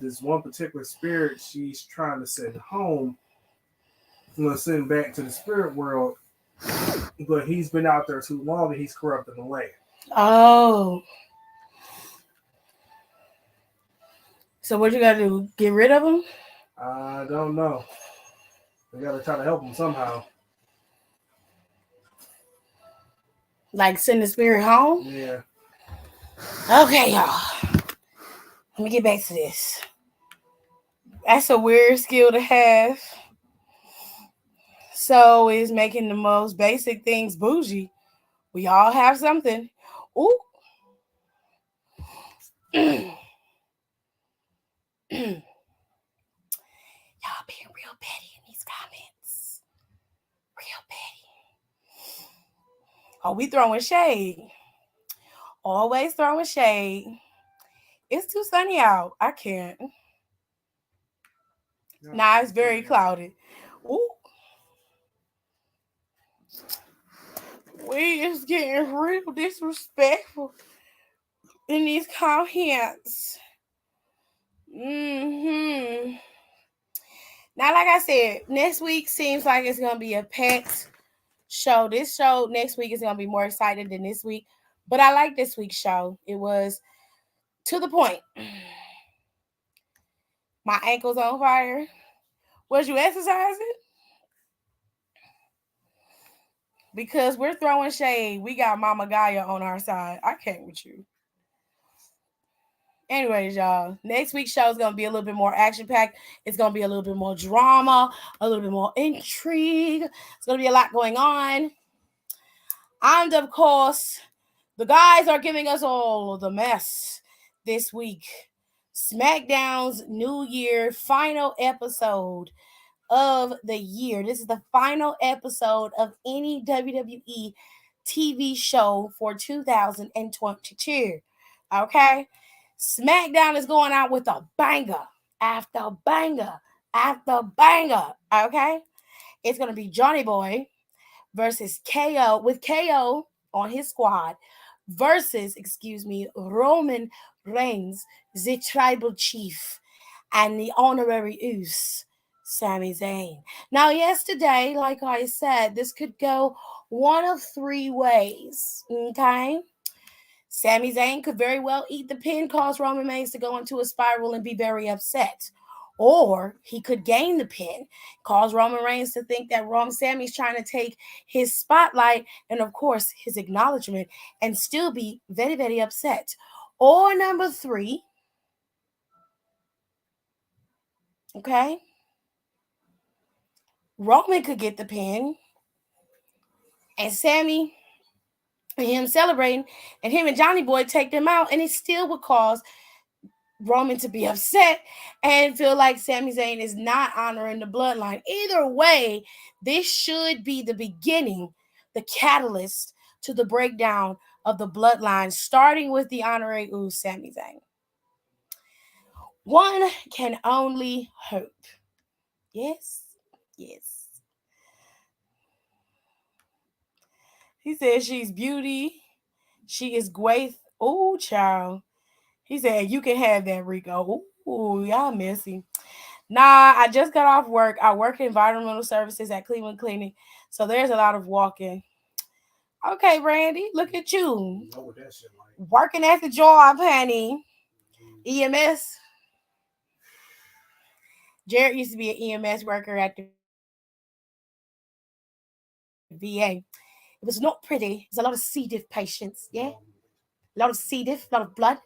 this one particular spirit she's trying to send home. I'm gonna send back to the spirit world, but he's been out there too long and he's corrupting the land. Oh. So what you gotta do? Get rid of him? I don't know. We gotta try to help him somehow. Like send the spirit home? Yeah. Okay, y'all. Let me get back to this. That's a weird skill to have. So is making the most basic things bougie. We all have something. Ooh. Y'all being real petty in these comments. Real petty. Oh, we throwing shade. Always throwing shade. It's too sunny out. I can't. Nah, it's very cloudy. Ooh. We is getting real disrespectful in these comments. Now, like I said, next week seems like it's going to be a packed show. This show next week is going to be more exciting than this week. But I like this week's show. It was to the point. My ankle's on fire. Was you exercising? Because we're throwing shade. We got Mama Gaia on our side. I can't with you. Anyways, y'all, next week's show is going to be a little bit more action-packed. It's going to be a little bit more drama, a little bit more intrigue. It's going to be a lot going on. And, of course, the guys are giving us all the mess this week. SmackDown's New Year final episode of the year. This is the final episode of any WWE TV show for 2022. Okay? SmackDown is going out with a banger after banger after banger. Okay? It's going to be Johnny Boy versus KO, with KO on his squad, versus, Roman Reigns, the tribal chief, and the honorary Uce, Sami Zayn. Now, yesterday, like I said, this could go one of three ways, okay? Sami Zayn could very well eat the pin, cause Roman Reigns to go into a spiral and be very upset. Or he could gain the pin, cause Roman Reigns to think that Sammy's trying to take his spotlight and, of course, his acknowledgement, and still be very, very upset. Or number three, okay, Roman could get the pin, and Sammy and him celebrating, and him and Johnny Boy take them out, and it still would cause Roman to be upset and feel like Sami Zayn is not honoring the bloodline. Either way, this should be the beginning, the catalyst to the breakdown of the bloodline, starting with the honorary Uce, Sami Zayn. One can only hope. Yes, yes. He said she's beauty. She is great. Oh, child. He said, you can have that, Rico. Ooh, y'all messy. Nah, I just got off work. I work in environmental services at Cleveland Clinic, so there's a lot of walking. Okay, Randy, look at you. You know what that shit like. Working at the job, honey. EMS. Jared used to be an EMS worker at the VA. It was not pretty. There's a lot of C. diff patients, yeah? A lot of C. diff, a lot of blood,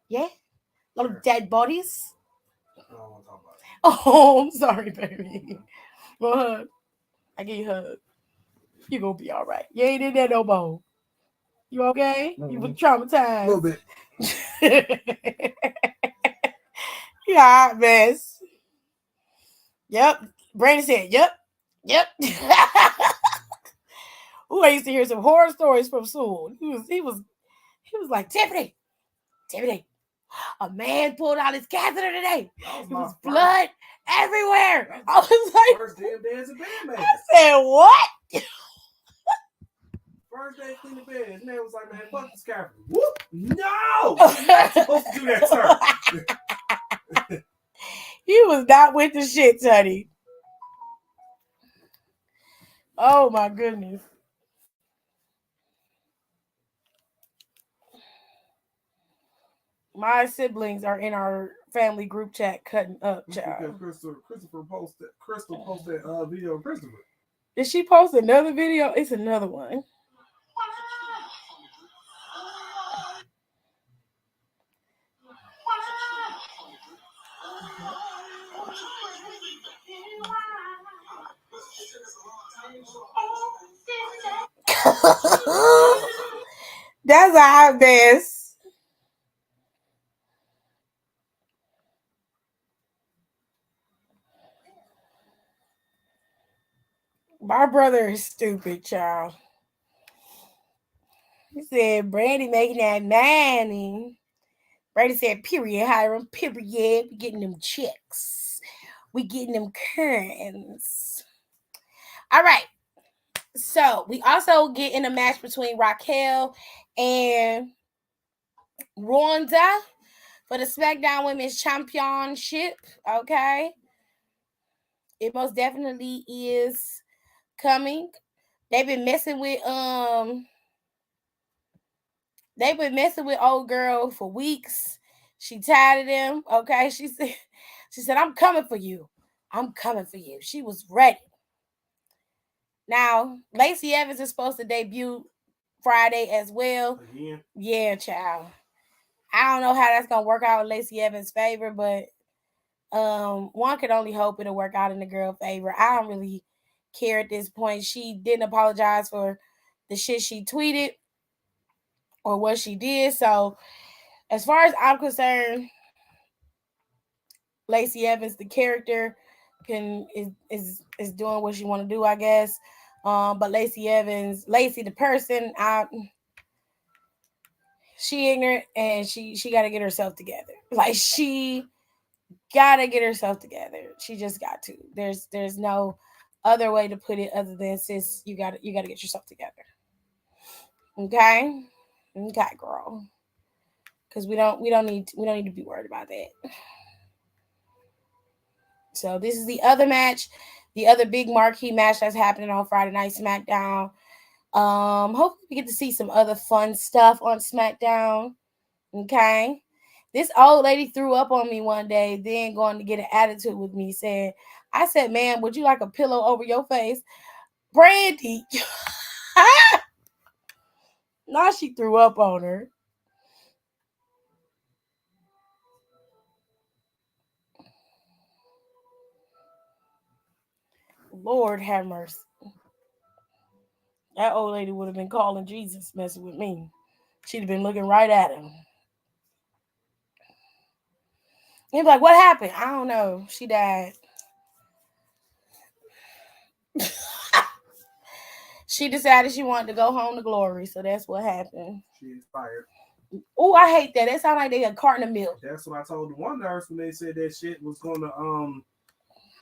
yeah? A lot of dead bodies. I don't want to talk about it. Oh, I'm sorry, baby. Go ahead. I give you a hug. You gonna be all right. You ain't in there no more. You okay? You was traumatized. A little bit. You all right, mess. Yep. Brandon said, yep. Yep. Ooh, I used to hear some horror stories from school. He was like, Tiffany, a man pulled out his catheter today. It was blood everywhere. I was like, first damn day as a bandmate. I said, what? First day cleaning bed. His man was like, man, fuck this catheter. Whoop! No! You're not supposed to do that, sir. He was not with the shit, honey. Oh my goodness. My siblings are in our family group chat cutting up, child. Crystal posted video of Christopher. Did she post another video? It's another one. That's a hot mess. My brother is stupid, child. He said, Brandy making that money. Brandy said, period, Hiram, period. We getting them checks. We getting them currents. All right. So, we also get in a match between Raquel and Ronda for the SmackDown Women's Championship. Okay. It most definitely is coming. They've been messing with old girl for weeks. She tired of them. Okay. She said, I'm coming for you. I'm coming for you. She was ready. Now, Lacey Evans is supposed to debut Friday as well. Again? Yeah, child. I don't know how that's gonna work out in Lacey Evans' favor, but one could only hope it'll work out in the girl favor. I don't really care at this point. She didn't apologize for the shit she tweeted or what she did. So as far as I'm concerned, Lacey Evans, the character, is doing what she want to do, I guess. But Lacey Evans, Lacey the person, she ignorant and she got to get herself together. Like she gotta get herself together. She just got to. There's no other way to put it other than sis, you gotta get yourself together. Okay, girl. Because we don't need to be worried about that. So this is the other match, the other big marquee match that's happening on Friday Night SmackDown. Hopefully we get to see some other fun stuff on SmackDown. Okay. This old lady threw up on me one day, then going to get an attitude with me, saying, I said, ma'am, would you like a pillow over your face? Brandy. Now she threw up on her. Lord have mercy. That old lady would have been calling Jesus messing with me. She'd have been looking right at him. He'd be like, what happened? I don't know. She died. She decided she wanted to go home to glory, so that's what happened. She expired. Oh, I hate that. That sounds like they a carton of milk. That's what I told the one nurse when they said that shit was gonna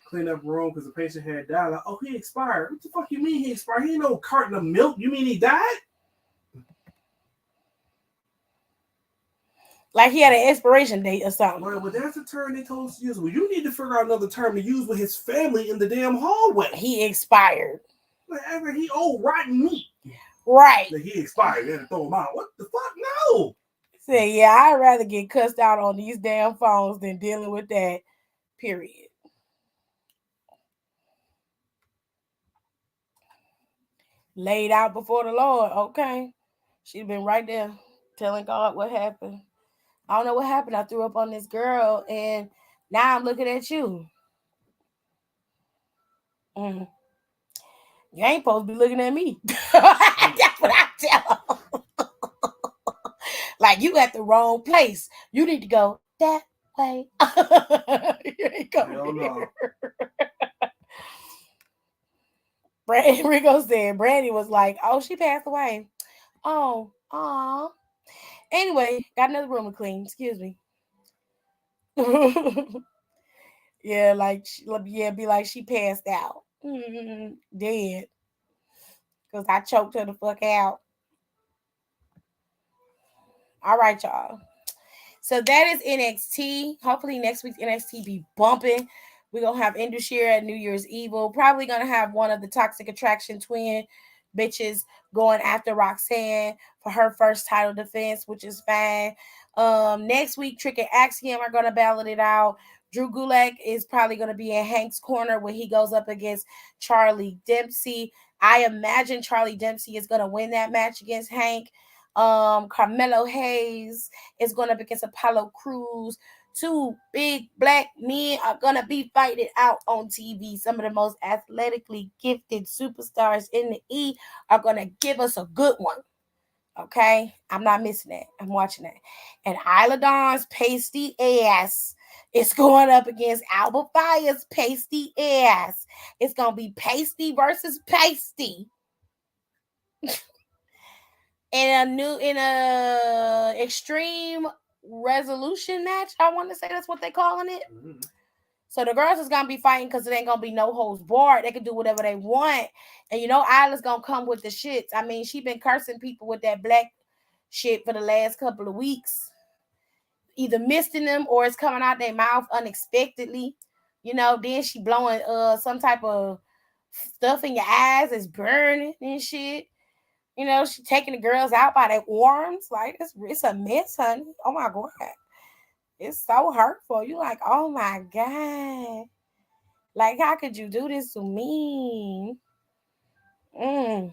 clean up the room because the patient had died. Like, oh, he expired. What the fuck you mean he expired? He ain't no carton of milk. You mean he died? Like he had an expiration date or something. Well, that's the term they told us to use. Well, you need to figure out another term to use with his family in the damn hallway. He expired. Whatever, he old rotten meat. Right. Like he expired, then throw him out. What the fuck? No. Say, yeah, I'd rather get cussed out on these damn phones than dealing with that. Period. Laid out before the Lord. Okay. She'd been right there telling God what happened. I don't know what happened. I threw up on this girl and now I'm looking at you. You ain't supposed to be looking at me. That's what I tell them. Like, you at the wrong place. You need to go that way. You ain't going here. Rico said Brandy was like, oh, she passed away. Oh, aw. Anyway, got another room to clean. Excuse me. Yeah, like, yeah, be like she passed out. Dead. Because I choked her the fuck out. All right, y'all. So that is NXT. Hopefully next week's NXT be bumping. We're going to have Indus at New Year's Evil. Probably going to have one of the Toxic Attraction twin bitches going after Roxanne for her first title defense, which is fine. Next week, Trick and Axiom are going to ballot it out. Drew Gulak is probably going to be in Hank's corner when he goes up against Charlie Dempsey. I imagine Charlie Dempsey is going to win that match against Hank. Carmelo Hayes is going up against Apollo Crews. Two big black men are going to be fighting out on TV. Some of the most athletically gifted superstars in the E are going to give us a good one. Okay? I'm not missing that. I'm watching that. And Isla Dawn's pasty ass is going up against Alba Fire's pasty ass. It's going to be pasty versus pasty. In a extreme resolution match, I want to say that's what they calling it. Mm-hmm. So the girls is gonna be fighting because it ain't gonna be no holds barred. They can do whatever they want, and you know Isla's gonna come with the shits. I mean, she been cursing people with that black shit for the last couple of weeks, either misting them or it's coming out their mouth unexpectedly. You know, then she blowing some type of stuff in your eyes, it's burning and shit. You know, she taking the girls out by their arms. Like, it's a mess, honey. Oh, my God. It's so hurtful. You like, oh, my God. Like, how could you do this to me? Then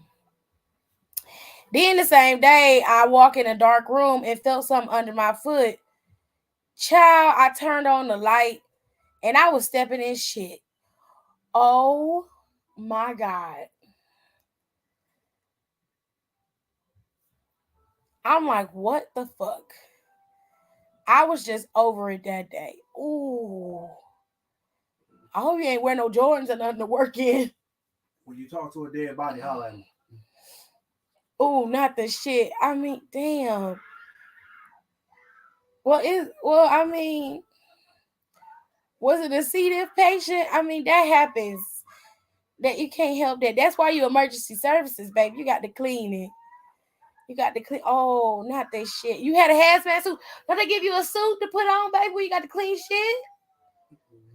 the same day, I walk in a dark room and felt something under my foot. Child, I turned on the light, and I was stepping in shit. Oh, my God. I'm like, what the fuck? I was just over it that day. Ooh. I hope you ain't wearing no Jordans or nothing to work in. When you talk to a dead body, holla at me. Ooh, not the shit. I mean, damn. Was it a C. diff patient? I mean, that happens. That you can't help that. That's why you emergency services, baby. You got to clean it. You got to clean. Oh, not that shit. You had a hazmat suit. Don't they give you a suit to put on, baby, where you got to clean shit?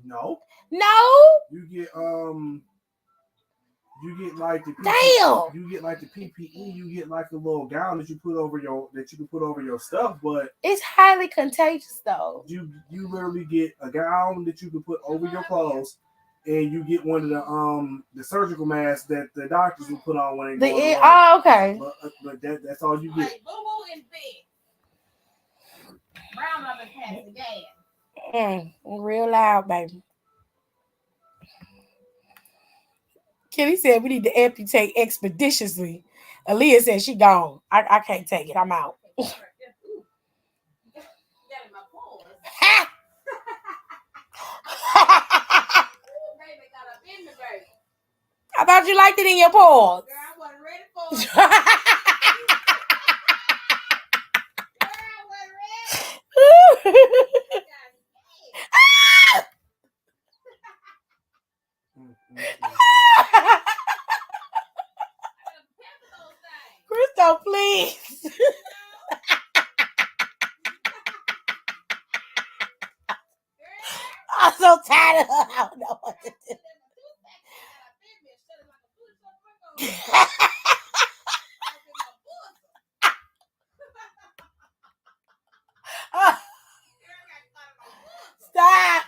No. You get like the damn. You get like the PPE. You get like a little gown that you can put over your stuff. But it's highly contagious, though. You literally get a gown that you can put over your clothes, and you get one of the surgical masks that the doctors will put on when they go. Oh, okay. But that's all you get. Boo Boo is big. Brown up and pass the gas. Real loud, baby. Kenny said we need to amputate expeditiously. Aaliyah said she gone. I can't take it. I'm out. I thought you liked it in your paws. Girl, I wasn't ready for it. Crystal, please. I'm so tired of her. I don't know what to do. Stop.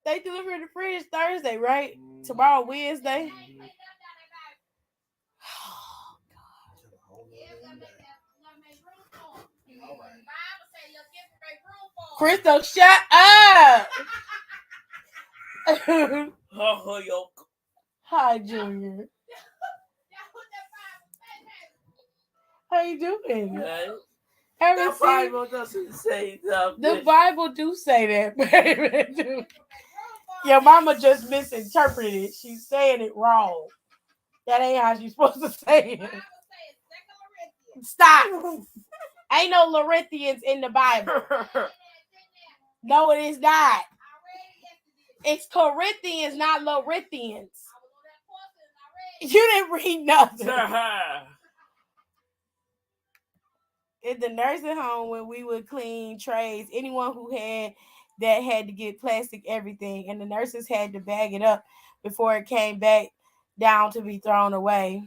They deliver in the fridge Thursday, right? Tomorrow, Wednesday. Crystal, shut up. Hi, Junior. How you doing? The Bible doesn't say that. The Bible do say that, baby. Your mama just misinterpreted it. She's saying it wrong. That ain't how she's supposed to say it. Stop. Ain't no Laurentians in the Bible. No, it is not. It's Corinthians, not Laurentians. You didn't read nothing. In the nursing home, when we would clean trays, anyone who had that had to get plastic everything, and the nurses had to bag it up before it came back down to be thrown away.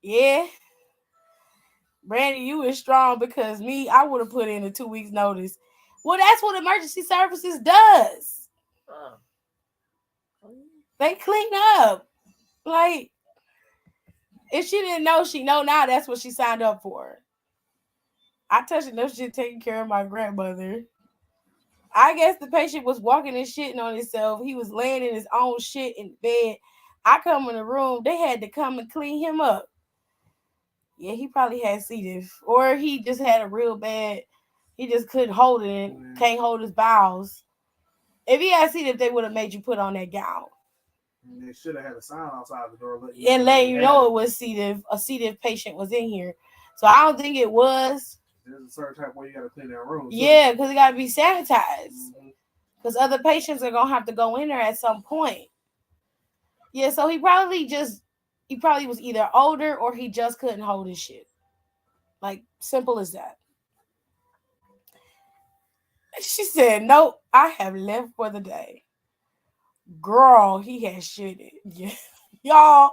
Yeah. Brandy, you was strong because me, I would have put in a 2 weeks notice. Well, that's what emergency services does. They clean up. Like, if she didn't know, she know now. That's what she signed up for. I touched enough shit taking care of my grandmother. I guess the patient was walking and shitting on himself. He was laying in his own shit in bed. I come in the room. They had to come and clean him up. Yeah, he probably had C. diff. Or he just had a real bad, he just couldn't hold it and can't hold his bowels. If he had C. diff, they would have made you put on that gown. They should have had a sign outside the door letting you know it was C. diff. A C. diff patient was in here. So I don't think it was. There's a certain type way you got to clean that room. Yeah, because it got to be sanitized. Because other patients are going to have to go in there at some point. Yeah, so he probably was either older or he just couldn't hold his shit. Like, simple as that. She said, nope, I have left for the day. Girl, he had shitted. Yeah. Y'all,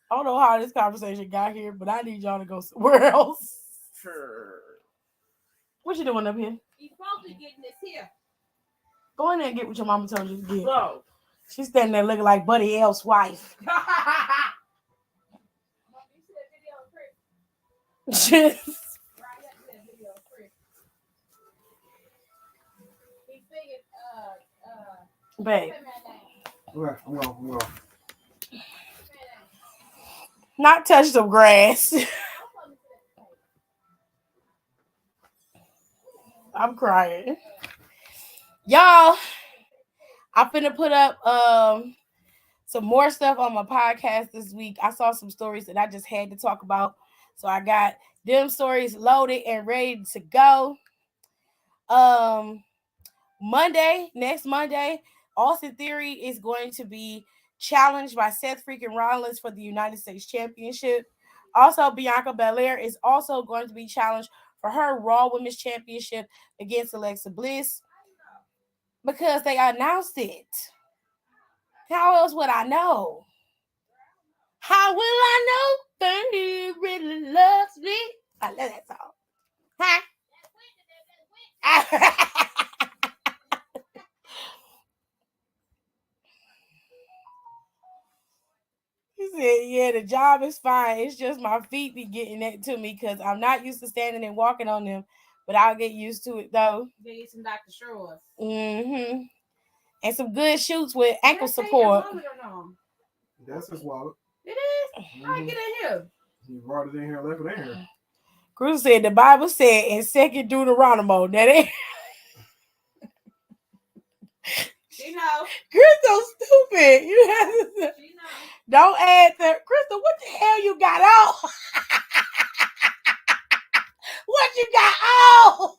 I don't know how this conversation got here, but I need y'all to go somewhere else. Sure. What you doing up here? He's supposed to be getting this here. Go in there and get what your mama told you to get. No. She's standing there looking like Buddy Elf's wife. Babe. Okay, I'm going. Not touch some grass. I'm crying. Y'all, I'm finna put up some more stuff on my podcast this week. I saw some stories that I just had to talk about. So I got them stories loaded and ready to go. Next Monday, Austin Theory is going to be challenged by Seth freaking Rollins for the United States Championship. Also, Bianca Belair is also going to be challenged for her Raw Women's Championship against Alexa Bliss because they announced it. How else would I know? How will I know that he really loves me? I love that song. Huh? He said, yeah, the job is fine. It's just my feet be getting that to me because I'm not used to standing and walking on them, but I'll get used to it though. They get some Dr. Shores. Mm-hmm. And some good shoots with ankle support. That's his wallet. It is? How I get in here? You brought it in here and left it in here. Cruz said the Bible said in 2nd Deuteronomy that ain't. She knows. Crystal stupid. You have to. She knows. Don't add that. Crystal, what the hell you got on? What you got on?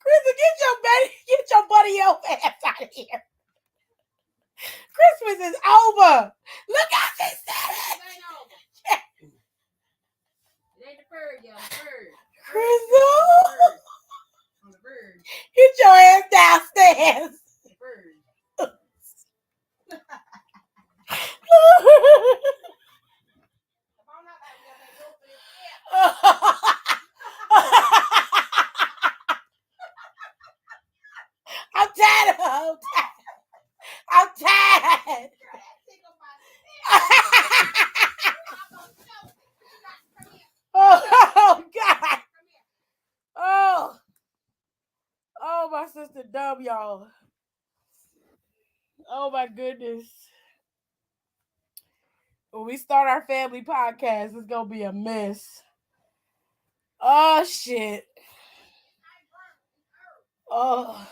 Crystal, get your buddy elf ass out of here. Christmas is over. Look how she said it. It ain't the bird, y'all. The bird. Crystal, On the bird. get your ass downstairs. The bird. I'm tired of her. I'm tired. love y'all. Oh my goodness. When we start our family podcast, it's gonna be a mess. Oh shit. Oh.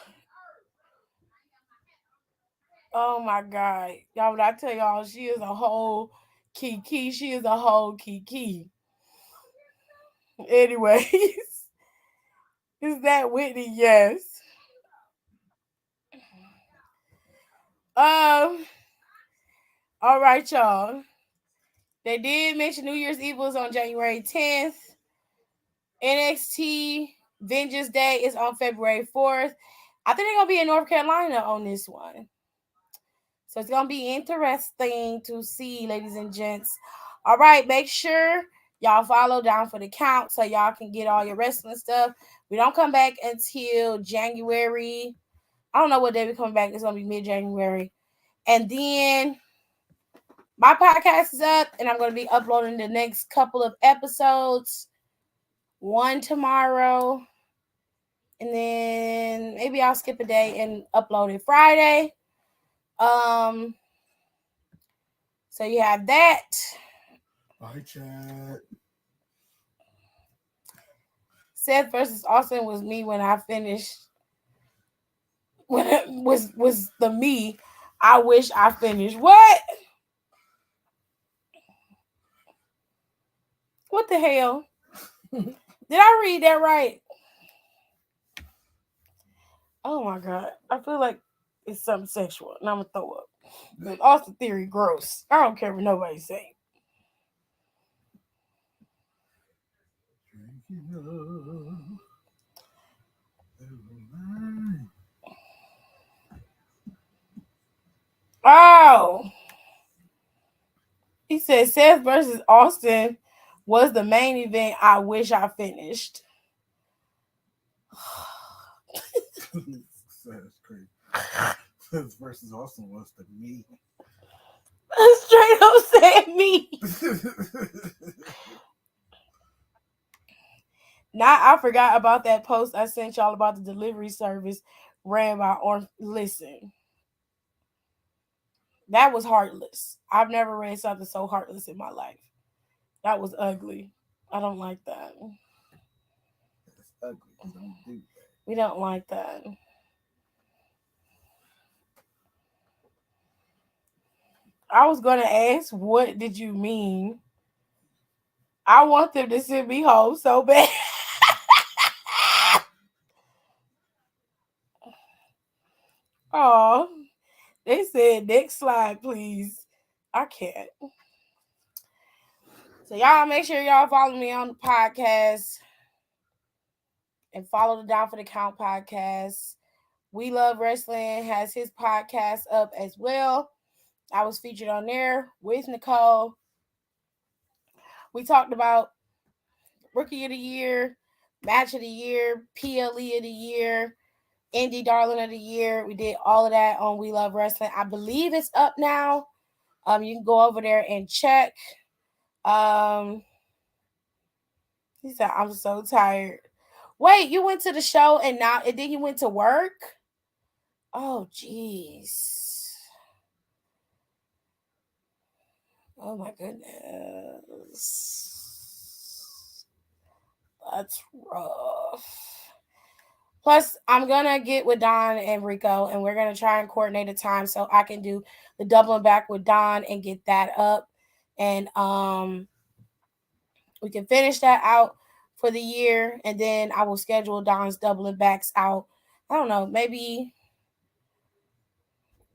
Oh my God. Y'all, when I tell y'all, she is a whole Kiki. She is a whole Kiki. Anyways, is that Whitney? Yes. All right, y'all. They did mention New Year's Eve was on January 10th. NXT Vengeance Day is on February 4th. I think they're gonna be in North Carolina on this one. So it's gonna be interesting to see, ladies and gents. All right, make sure y'all follow Down for the Count so y'all can get all your wrestling stuff. We don't come back until January. I don't know what day we come back. It's gonna be mid-January. And then my podcast is up, and I'm gonna be uploading the next couple of episodes. One tomorrow, and then maybe I'll skip a day and upload it Friday. So you have that. Bye, chat. Seth versus Austin was me when I finished. When it was the me. I wish I finished. What? What the hell? Did I read that right? Oh my God. I feel like it's something sexual and I'm gonna throw up. But Austin Theory gross. I don't care what nobody's saying. Oh. He said Seth versus Austin was the main event I wish I finished. That's crazy. Seth versus Austin was the me. Straight up said me. Now I forgot about that post I sent y'all about the delivery service ran by Orange. Listen, that was heartless. I've never read something so heartless in my life. That was ugly. I don't like that. That's ugly. Don't do that. We don't like that. I was gonna ask, what did you mean? I want them to send me home so bad. Oh, they said next slide, please. I can't. So y'all make sure y'all follow me on the podcast and follow the Down for the Count podcast. We Love Wrestling has his podcast up as well. I was featured on there with Nicole. We talked about Rookie of the Year, Match of the Year, PLE of the Year, Indie Darling of the Year. We did all of that on We Love Wrestling. I believe it's up now. You can go over there and check. He said, I'm so tired. Wait, you went to the show and then you went to work? Oh, jeez. Oh, my goodness. That's rough. Plus, I'm going to get with Don and Rico, and we're going to try and coordinate a time so I can do the doubling back with Don and get that up. And we can finish that out for the year, and then I will schedule Don's doubling backs out. I don't know, maybe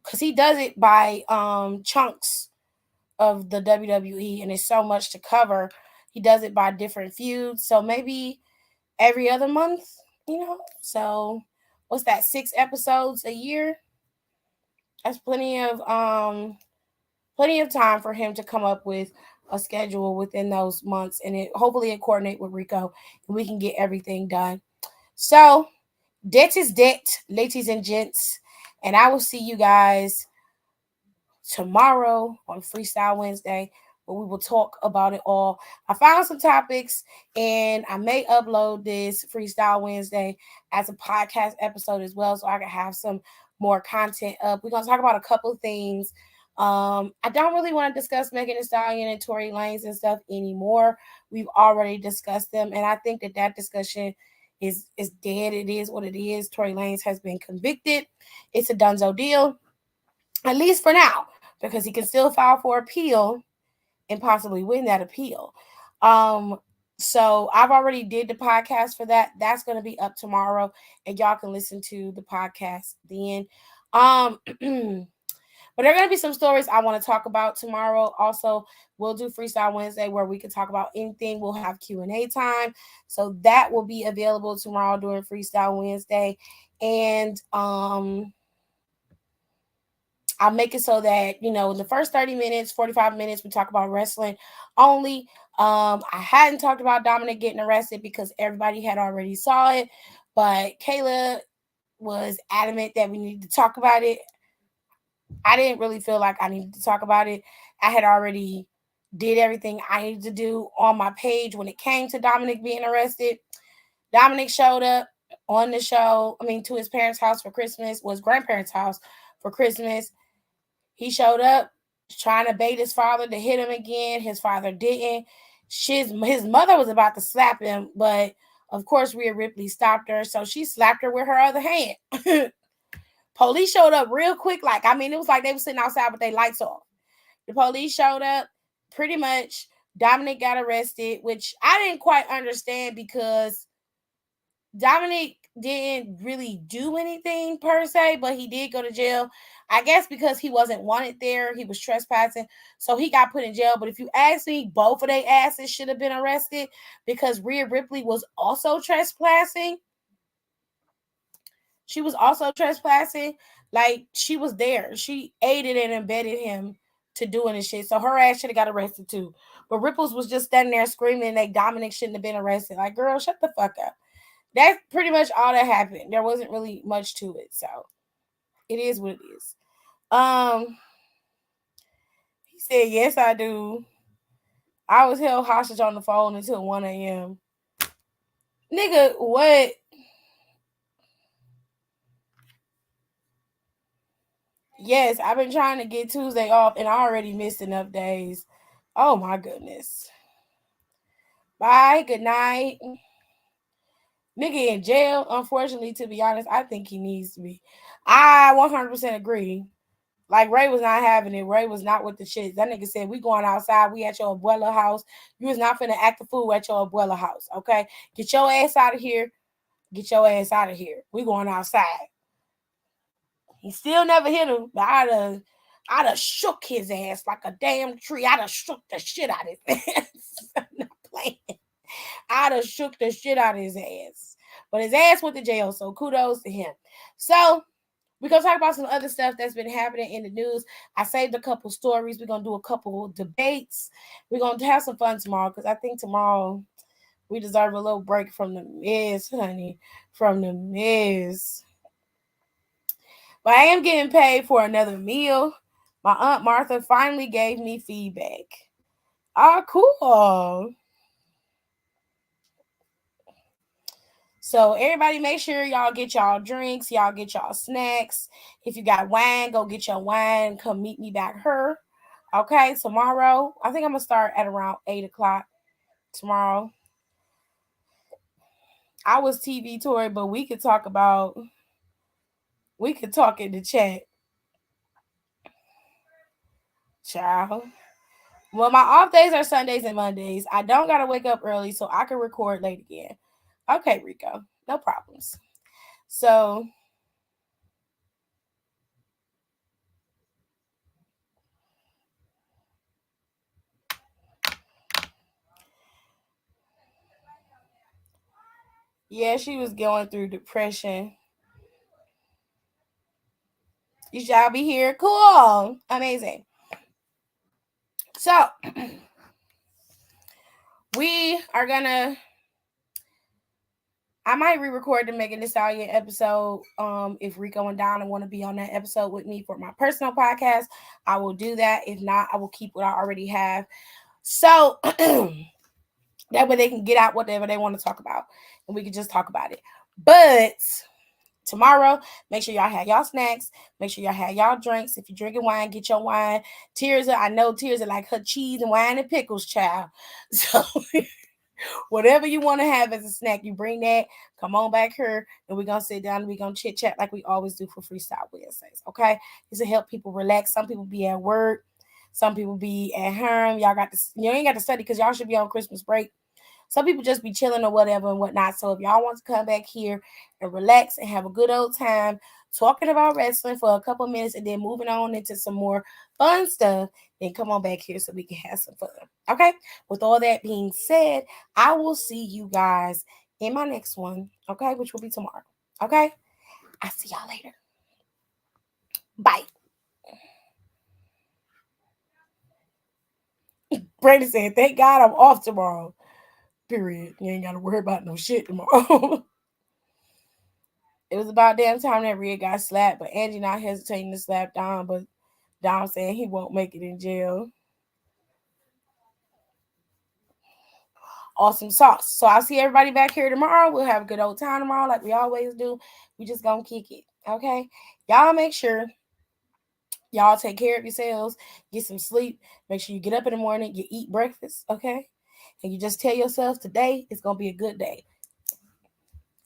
because he does it by chunks of the WWE, and it's so much to cover. He does it by different feuds, so maybe every other month, So what's that? 6 episodes a year. That's plenty of time for him to come up with a schedule within those months, and hopefully it coordinate with Rico, and we can get everything done. So debt is debt, ladies and gents, and I will see you guys tomorrow on Freestyle Wednesday but we will talk about it all. I found some topics, and I may upload this Freestyle Wednesday as a podcast episode as well, so I can have some more content up. We're gonna talk about a couple things. I don't really want to discuss Megan Thee Stallion and Tory Lanez and stuff anymore. We've already discussed them, and I think that discussion is dead. It is what it is. Tory Lanez has been convicted. It's a donezo deal, at least for now, because he can still file for appeal and possibly win that appeal. So I've already did the podcast for that. That's going to be up tomorrow, and y'all can listen to the podcast then. But there are going to be some stories I want to talk about tomorrow. Also, we'll do Freestyle Wednesday where we can talk about anything. We'll have Q&A time. So that will be available tomorrow during Freestyle Wednesday. And I'll make it so that, in the first 30 minutes, 45 minutes, we talk about wrestling only. I hadn't talked about Dominic getting arrested because everybody had already saw it. But Kayla was adamant that we needed to talk about it. I didn't really feel like I needed to talk about it. I had already did everything I needed to do on my page when it came to Dominic being arrested. Dominic showed up on the show, to his parents' house for Christmas, his grandparents' house for Christmas. He showed up trying to bait his father to hit him again. His father didn't. His mother was about to slap him, but of course Rhea Ripley stopped her, so she slapped her with her other hand. Police showed up real quick. It was like they were sitting outside with their lights off. The police showed up. Pretty much, Dominic got arrested, which I didn't quite understand because Dominic didn't really do anything per se, but he did go to jail. I guess because he wasn't wanted there. He was trespassing, so he got put in jail. But if you ask me, both of their asses should have been arrested because Rhea Ripley was also trespassing. She was also trespassing. She was there. She aided and embedded him to doing this shit. So her ass should have got arrested too. But Ripples was just standing there screaming that Dominic shouldn't have been arrested. Like, girl, shut the fuck up. That's pretty much all that happened. There wasn't really much to it. So it is what it is. He said, yes, I do. I was held hostage on the phone until 1 a.m. Nigga, what? Yes, I've been trying to get Tuesday off and I already missed enough days. Oh my goodness. Bye. Good night. Nigga in jail, unfortunately, to be honest, I think he needs to be. I 100% agree. Ray was not having it. Ray was not with the shit. That nigga said, we going outside. We at your abuela house. You was not finna act the fool at your abuela house, okay? Get your ass out of here. Get your ass out of here. We going outside. He still never hit him, but I'd have shook his ass like a damn tree. I'd have shook the shit out of his ass. I'm not playing. I'd have shook the shit out of his ass. But his ass went to jail, so kudos to him. So we're going to talk about some other stuff that's been happening in the news. I saved a couple stories. We're going to do a couple debates. We're going to have some fun tomorrow because I think tomorrow we deserve a little break from the Miz, honey. From the Miz. But I am getting paid for another meal. My Aunt Martha finally gave me feedback. Oh, cool. So everybody make sure y'all get y'all drinks, y'all get y'all snacks. If you got wine, go get your wine. Come meet me back here. Okay, tomorrow. I think I'm going to start at around 8 o'clock tomorrow. I was TV Tory, but we could talk in the chat. Child. Well, my off days are Sundays and Mondays. I don't got to wake up early, so I can record late again. Okay, Rico. No problems. So, yeah, she was going through depression. You shall be here. Cool. Amazing. So, we are going to I might re-record the Megan Thee Stallion episode. If Rico and Donna want to be on that episode with me for my personal podcast, I will do that. If not, I will keep what I already have. So that way they can get out whatever they want to talk about, and we can just talk about it. But tomorrow, make sure y'all have y'all snacks. Make sure y'all have y'all drinks. If you're drinking wine, get your wine. I know Tears are like her cheese and wine and pickles, child. So whatever you want to have as a snack, you bring that. Come on back here, and we're gonna sit down and we're gonna chit chat like we always do for Freestyle Wednesdays. Okay, it's to help people relax. Some people be at work, some people be at home. Y'all got to, you ain't got to study because y'all should be on Christmas break. Some people just be chilling or whatever and whatnot. So if y'all want to come back here and relax and have a good old time talking about wrestling for a couple minutes and then moving on into some more fun stuff, then come on back here so we can have some fun. Okay? With all that being said, I will see you guys in my next one, okay? Which will be tomorrow. Okay? I'll see y'all later. Bye. Brandon said, thank God I'm off tomorrow. Period. You ain't got to worry about no shit tomorrow. It was about damn time that Rhea got slapped, but Angie not hesitating to slap Dom, but Dom saying he won't make it in jail. Awesome sauce. So I'll see everybody back here tomorrow. We'll have a good old time tomorrow like we always do. We just gonna kick it, okay? Y'all make sure y'all take care of yourselves, get some sleep. Make sure you get up in the morning, you eat breakfast, okay? And you just tell yourself today is gonna be a good day.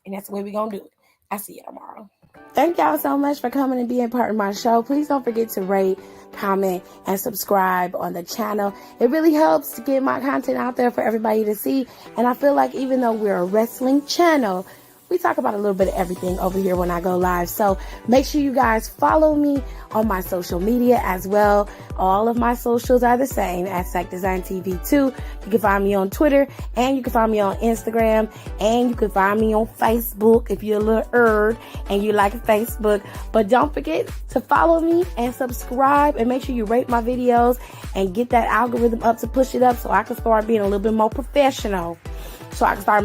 And that's the way we're gonna do it. I'll see you tomorrow. Thank y'all so much for coming and being part of my show. Please don't forget to rate, comment, and subscribe on the channel. It really helps to get my content out there for everybody to see. And I feel like even though we're a wrestling channel, we talk about a little bit of everything over here when I go live. So make sure you guys follow me on my social media as well. All of my socials are the same at Sack Design TV 2. You can find me on Twitter, and you can find me on Instagram, and you can find me on Facebook if you're a little and you like Facebook. But don't forget to follow me and subscribe, and make sure you rate my videos and get that algorithm up to push it up so I can start being a little bit more professional. So I can start